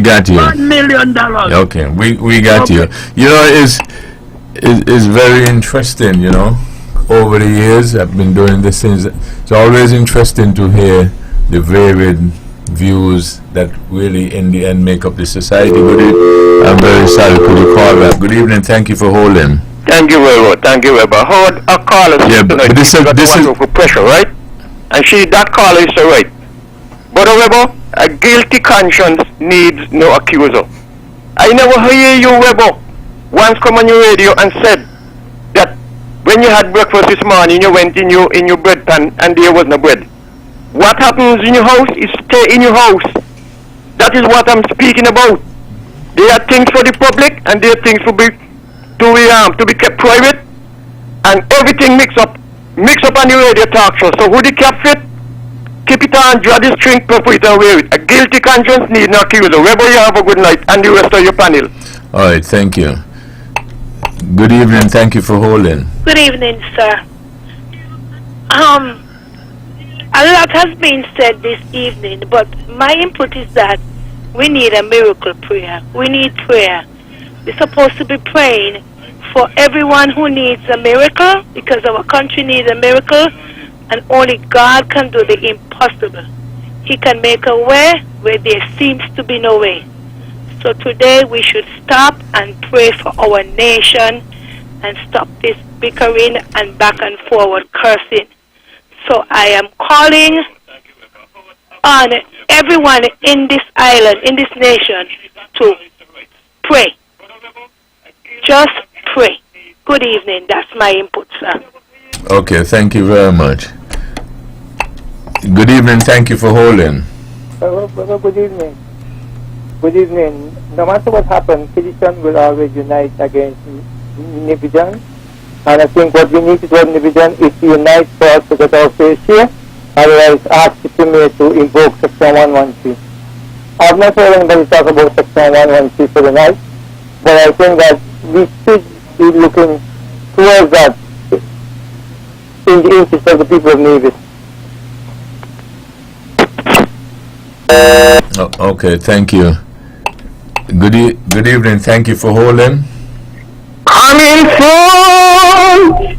got you. $1 million. Okay, we got you. You know, it's very interesting, you know. Over the years, I've been doing this since. It's always interesting to hear the varied views that really in the end make up the society. I'm very sorry, could you call back? Good evening, thank you for holding. Thank you, Webbo. Heard a caller but this is for pressure, right? And that caller is right. But Webbo, a guilty conscience needs no accuser. I never hear you, Webbo, once come on your radio and said that when you had breakfast this morning, you went in your bread pan and there was no bread. What happens in your house is stay in your house. That is what I'm speaking about. There are things for the public and there are things to be kept private, and everything mix up on the radio talk show. So who the cap fit? Keep it on, draw the string, put it and wear it. A guilty conscience need no accuser. Webbo, you have a good night and the rest of your panel. Alright, thank you. Good evening, thank you for holding. Good evening, sir. A lot has been said this evening, but my input is that we need a miracle prayer. We need prayer. We're supposed to be praying for everyone who needs a miracle, because our country needs a miracle, and only God can do the impossible. He can make a way where there seems to be no way. So today we should stop and pray for our nation and stop this bickering and back and forward cursing. So I am calling on everyone in this island, in this nation, to pray. Just pray. Good evening. That's my input, sir. Okay, thank you very much. Good evening, thank you for holding. Good evening. Good evening. No matter what happens, citizens will always unite against negligence. And I think what we need to do in negligence is to unite for us to get our face here. Otherwise, ask the Premier to invoke Section 113. I've not heard anybody talk about Section 113 for the night, but I think that we should be looking towards that in the interest of the people of Nevis. Okay, thank you. Good evening. Thank you for holding. Coming soon,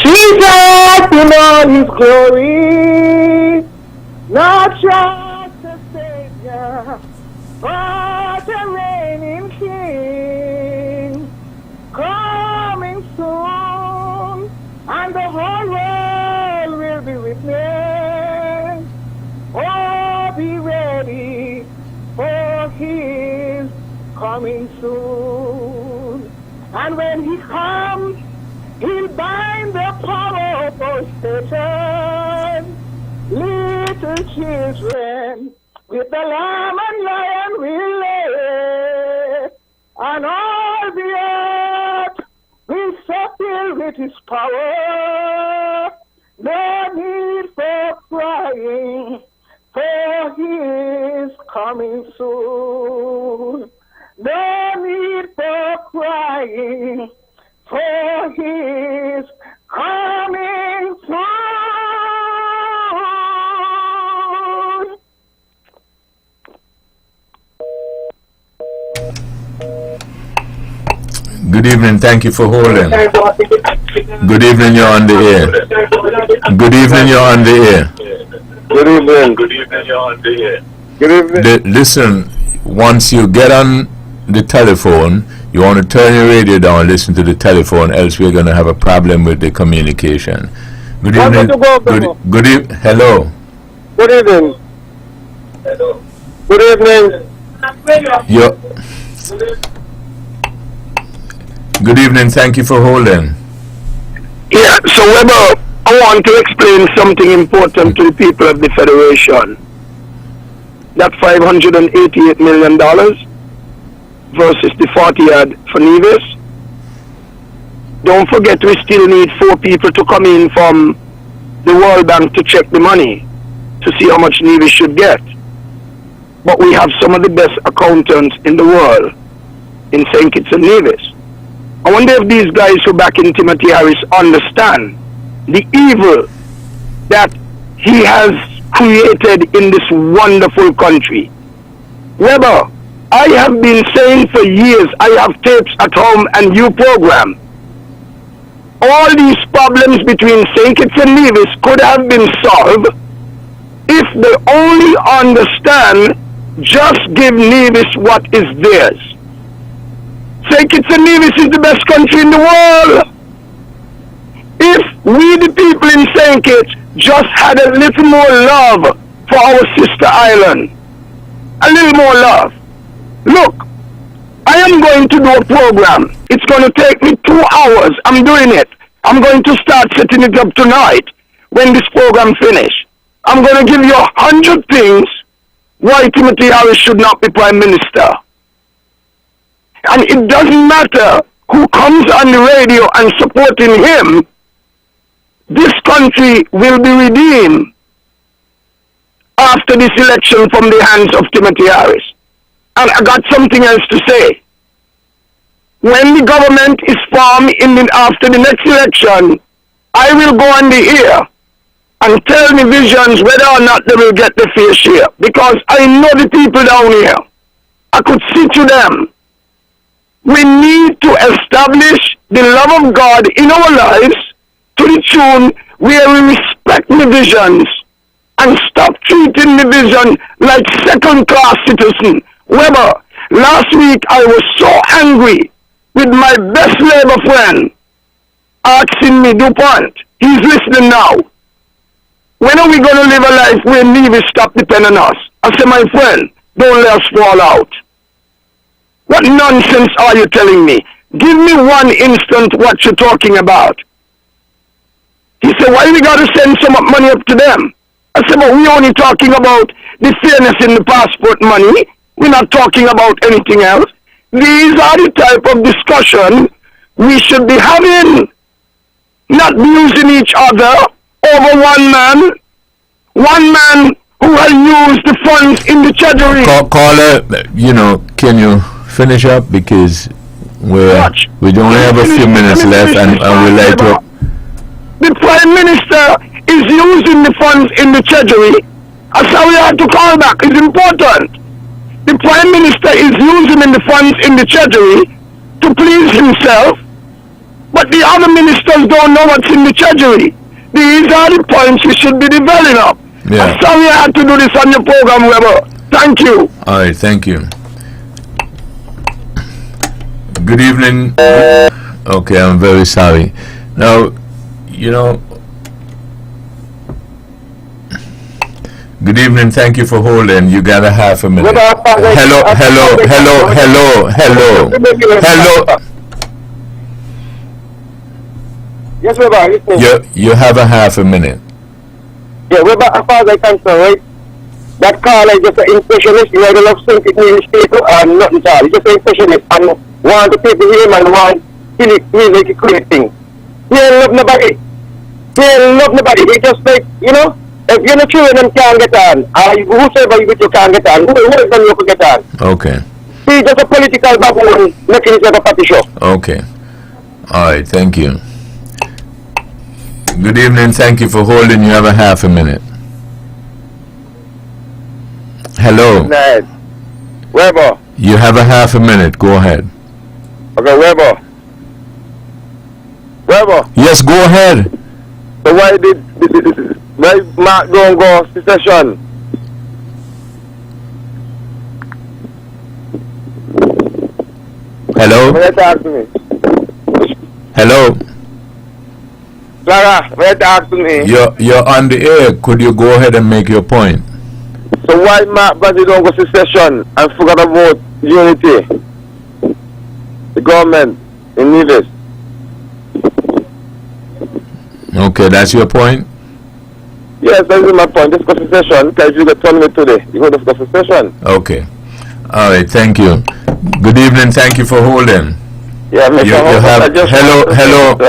Jesus in all his glory, not just a Savior, but a reigning King. Coming soon, and the whole world will be witness. Oh, be ready, for his coming soon. And when he comes, he'll bind the power of Satan. Little children with the lamb and lion will lay, and all the earth will settle with his power. No need for crying, for he is coming soon. No need for crying, for he is coming soon. Good evening. Thank you for holding. Good evening. You're on the air. Good evening. You're on the air. Good evening. Good evening. You're on the air. Good evening. Listen, once you get on the telephone, you want to turn your radio down and listen to the telephone, else we're going to have a problem with the communication. Good evening. Hello. Good evening. Hello. Good evening. Good evening. Thank you for holding. Yeah, so Webbo, I want to explain something important to the people of the Federation. That $588 million versus the 40 yard for Nevis. Don't forget, we still need 4 people to come in from the World Bank to check the money to see how much Nevis should get. But we have some of the best accountants in the world in St. Kitts and Nevis. I wonder if these guys who back in Timothy Harris understand the evil that he has created in this wonderful country. Webbo, I have been saying for years, I have tapes at home and you program. All these problems between St. Kitts and Nevis could have been solved if they only understand just give Nevis what is theirs. St. Kitts and Nevis is the best country in the world. If we the people in St. Kitts just had a little more love for our sister island, a little more love. Look, I am going to do a program. It's going to take me 2 hours. I'm doing it. I'm going to start setting it up tonight when this program finishes. I'm going to give you 100 things why Timothy Harris should not be Prime Minister. And it doesn't matter who comes on the radio and supporting him, this country will be redeemed after this election from the hands of Timothy Harris. And I got something else to say. When the government is formed after the next election, I will go on the air and tell the visions whether or not they will get the fair share. Because I know the people down here. I could see to them. We need to establish the love of God in our lives to the tune where we respect the visions and stop treating the vision like second-class citizens. Webbo, last week I was so angry with my best labor friend asking me, DuPont, he's listening now, when are we going to live a life where Nevis stop depending on us? I said, my friend, don't let us fall out. What nonsense are you telling me? Give me one instant what you're talking about. He said, why we got to send so much money up to them? I said, but we're only talking about the fairness in the passport money. We're not talking about anything else. These are the type of discussion we should be having. Not abusing each other over one man who will use the funds in the treasury. Caller, can you finish up, because we don't have a few minutes left, and we like to. The Prime Minister is using the funds in the treasury. That's how we have to call back. It's important. The Prime Minister is using the funds in the treasury to please himself, but the other ministers don't know what's in the treasury. These are the points we should be developing up. Yeah. I'm sorry I had to do this on your program, Webbo. Thank you. All right, thank you. Good evening. Okay, I'm very sorry. Now, good evening, thank you for holding. You got a half a minute. Hello. Yes, Webbo. You have a half a minute. Yeah, Webbo, as far as I'm concerned, right? That caller is just an impressionist. You either love St. Kitts people or nothing at all. He's just an impressionist and want to people hear him and want to make a great thing. He ain't love nobody. He just like, if you're not sure them can't get on, or whosoever you with you can't get on, who is them you can get on? Okay. He's just a political baboon making himself a party show. Okay. All right, thank you. Good evening, thank you for holding. You have a half a minute. Hello. Nice. Webbo. You have a half a minute. Go ahead. Okay, Webbo. Yes, go ahead. So why Mark don't go secession? Hello? May you talk to me? Hello? Clara, may you talk to me? You're on the air. Could you go ahead and make your point? So why Mark Bradley don't go secession and forget about unity? The government in Nevis. Okay, that's your point? Yes, that is my point. Just go secession because you got told me today. You go to go secession. Okay. All right, thank you. Good evening, thank you for holding. Yeah, Mr. You have,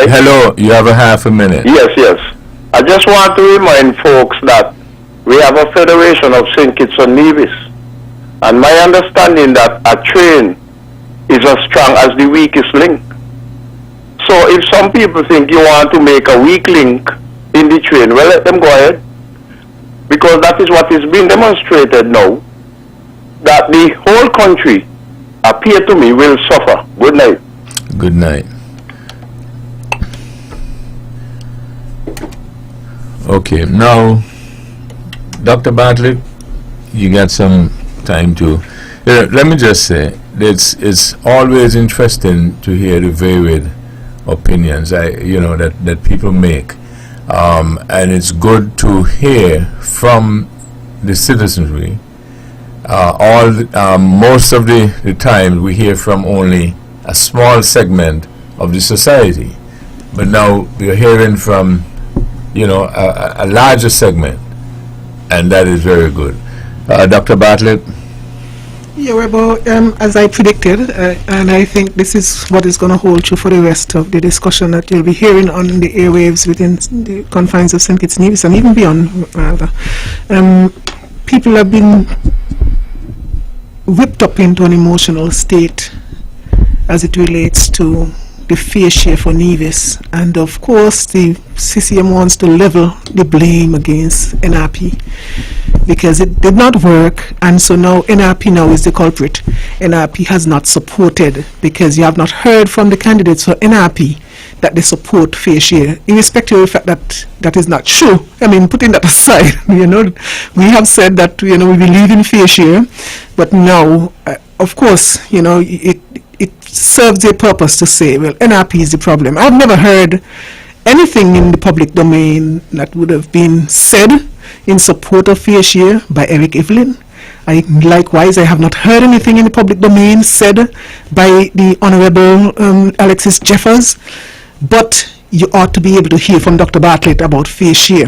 hello, you have a half a minute. Yes. I just want to remind folks that we have a federation of St. Kitts and Nevis. And my understanding that a train is as strong as the weakest link. So if some people think you want to make a weak link in the train, well, let them go ahead. Because that is what is being demonstrated now. That the whole country, appear to me, will suffer. Good night. Good night. Okay, now, Dr. Bartlett, you got some time to... let me just say, it's always interesting to hear the varied opinions that people make. And it's good to hear from the citizenry. Most of the time we hear from only a small segment of the society, but now we're hearing from a larger segment, and that is very good. Dr. Bartlett? Yeah, Webbo, as I predicted, and I think this is what is going to hold true for the rest of the discussion that you'll be hearing on the airwaves within the confines of St. Kitts Nevis and even beyond, rather. People have been whipped up into an emotional state as it relates to the fair share for Nevis, and of course the CCM wants to level the blame against NRP because it did not work, and so now NRP now is the culprit. NRP has not supported, because you have not heard from the candidates for NRP that they support fair share, irrespective of the fact that that is not true. I mean, putting that aside, we have said that we believe in fair share, but now, of course, it serves a purpose to say, well, NRP is the problem. I've never heard anything in the public domain that would have been said in support of fair share by Eric Evelyn. Likewise, I have not heard anything in the public domain said by the Honorable Alexis Jeffers, but you ought to be able to hear from Dr. Bartlett about fair share.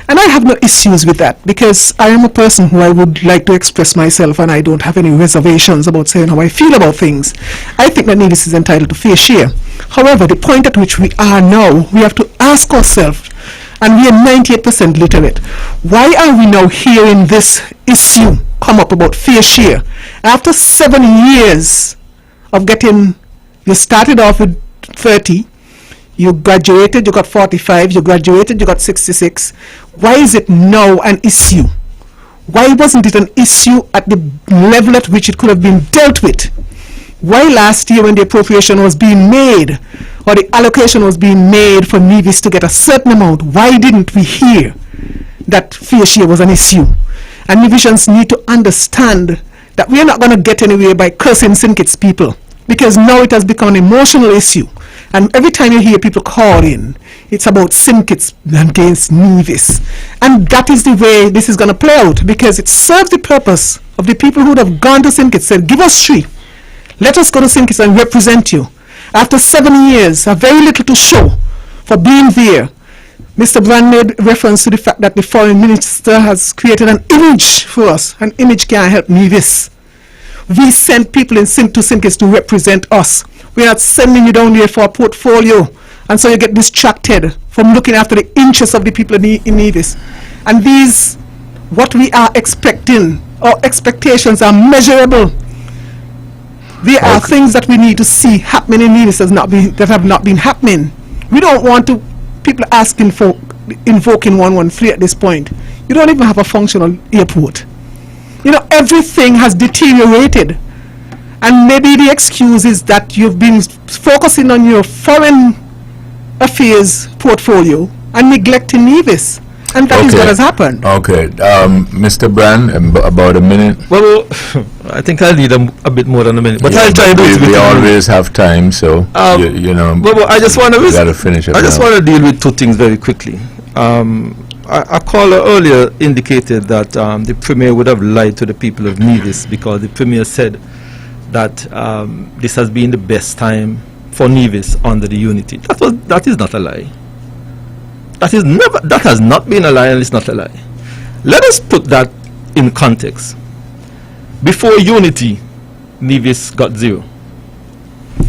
And I have no issues with that, because I am a person who I would like to express myself, and I don't have any reservations about saying how I feel about things. I think that Nevis is entitled to fair share. However, the point at which we are now, we have to ask ourselves and we are 98% literate. Why are we now hearing this issue come up about fair share? After 7 years of getting, you started off with 30, you graduated, you got 45, you graduated, you got 66. Why is it now an issue? Why wasn't it an issue at the level at which it could have been dealt with? Why last year when the appropriation was being made, or the allocation was being made for Nevis to get a certain amount, why didn't we hear that fair share was an issue? And Nevisians need to understand that we are not going to get anywhere by cursing St. Kitts people, because now it has become an emotional issue. And every time you hear people call in, it's about St. Kitts against Nevis. And that is the way this is going to play out, because it serves the purpose of the people who would have gone to St. Kitts, said, give us 3. Let us go to St. Kitts and represent you. After 7 years, have very little to show for being there. Mr. Brand made reference to the fact that the foreign minister has created an image for us. An image can't help Nevis. We send people to St. Kitts to represent us. We're not sending you down there for a portfolio, and so you get distracted from looking after the interests of the people in Nevis. And these, what we are expecting, our expectations are measurable. There are things that we need to see happening in Nevis that have not been happening. We don't want to people asking for invoking 113 at this point. You don't even have a functional airport. You know, everything has deteriorated. And maybe the excuse is that you've been focusing on your foreign affairs portfolio and neglecting Nevis. And that is what has happened. Okay. Mr. Brand, about a minute. Well, I think I'll need a bit more than a minute. But I'll try to do it. We always have time, so, you know, well, I just want to finish it. I just want to deal with 2 things very quickly. A caller earlier indicated that the Premier would have lied to the people of Nevis, because the Premier said that this has been the best time for Nevis under the unity. That is not a lie. That has not been a lie, and it's not a lie. Let us put that in context. Before unity, Nevis got 0.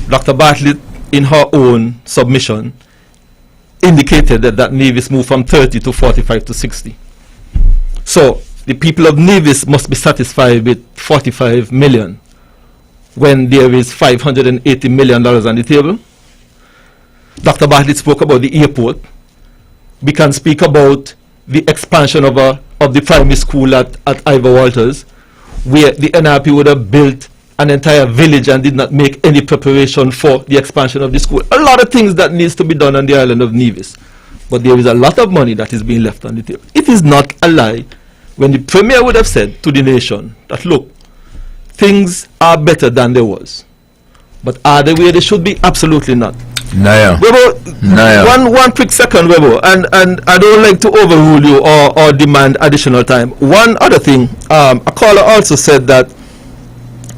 Dr. Bartlett, in her own submission, indicated that Nevis moved from 30 to 45 to 60. So the people of Nevis must be satisfied with 45 million when there is $580 million on the table. Dr. Bartlett spoke about the airport. We can speak about the expansion of the primary school at Ivor Walters, where the NRP would have built an entire village and did not make any preparation for the expansion of the school. A lot of things that needs to be done on the island of Nevis. But there is a lot of money that is being left on the table. It is not a lie when the Premier would have said to the nation that, look, things are better than there was. But are they where they should be? Absolutely not. Naya. Webbo, one quick second, Webbo, and I don't like to overrule you or demand additional time. One other thing, a caller also said that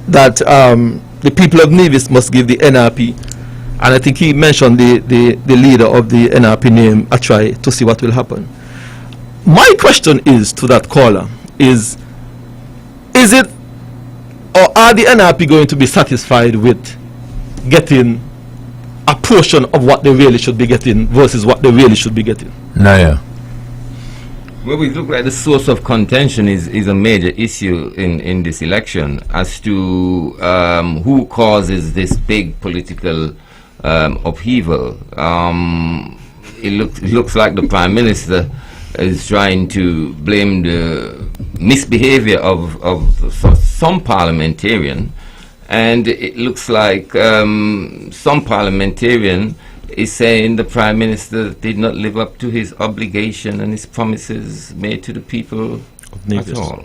the people of Nevis must give the NRP, and I think he mentioned the leader of the NRP name a try to see what will happen. My question is to that caller is it, or are the NRP going to be satisfied with getting a portion of what they really should be getting versus what they really should be getting? Naya. Well, it looks like the source of contention is a major issue in this election as to who causes this big political upheaval. It looks like the Prime Minister is trying to blame the misbehavior of some parliamentarian, and it looks like some parliamentarian is saying the Prime Minister did not live up to his obligation and his promises made to the people at all.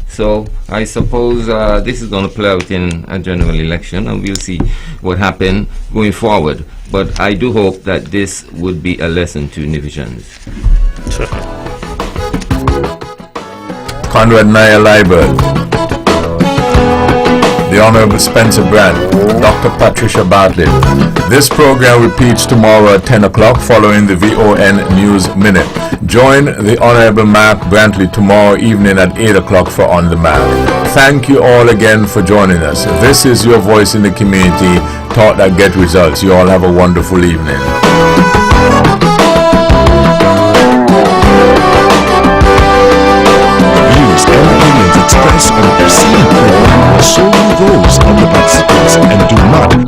So I suppose this is going to play out in a general election, and we'll see what happens going forward. But I do hope that this would be a lesson to Nevisians. Conrad Naya Liebert, the Honorable Spencer Brand, Dr. Patricia Bartlett. This program repeats tomorrow at 10 o'clock following the VON News Minute. Join the Honorable Mark Brantley tomorrow evening at 8 o'clock for On the Mark. Thank you all again for joining us. This is your voice in the community, thought that get results. You all have a wonderful evening.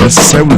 necessarily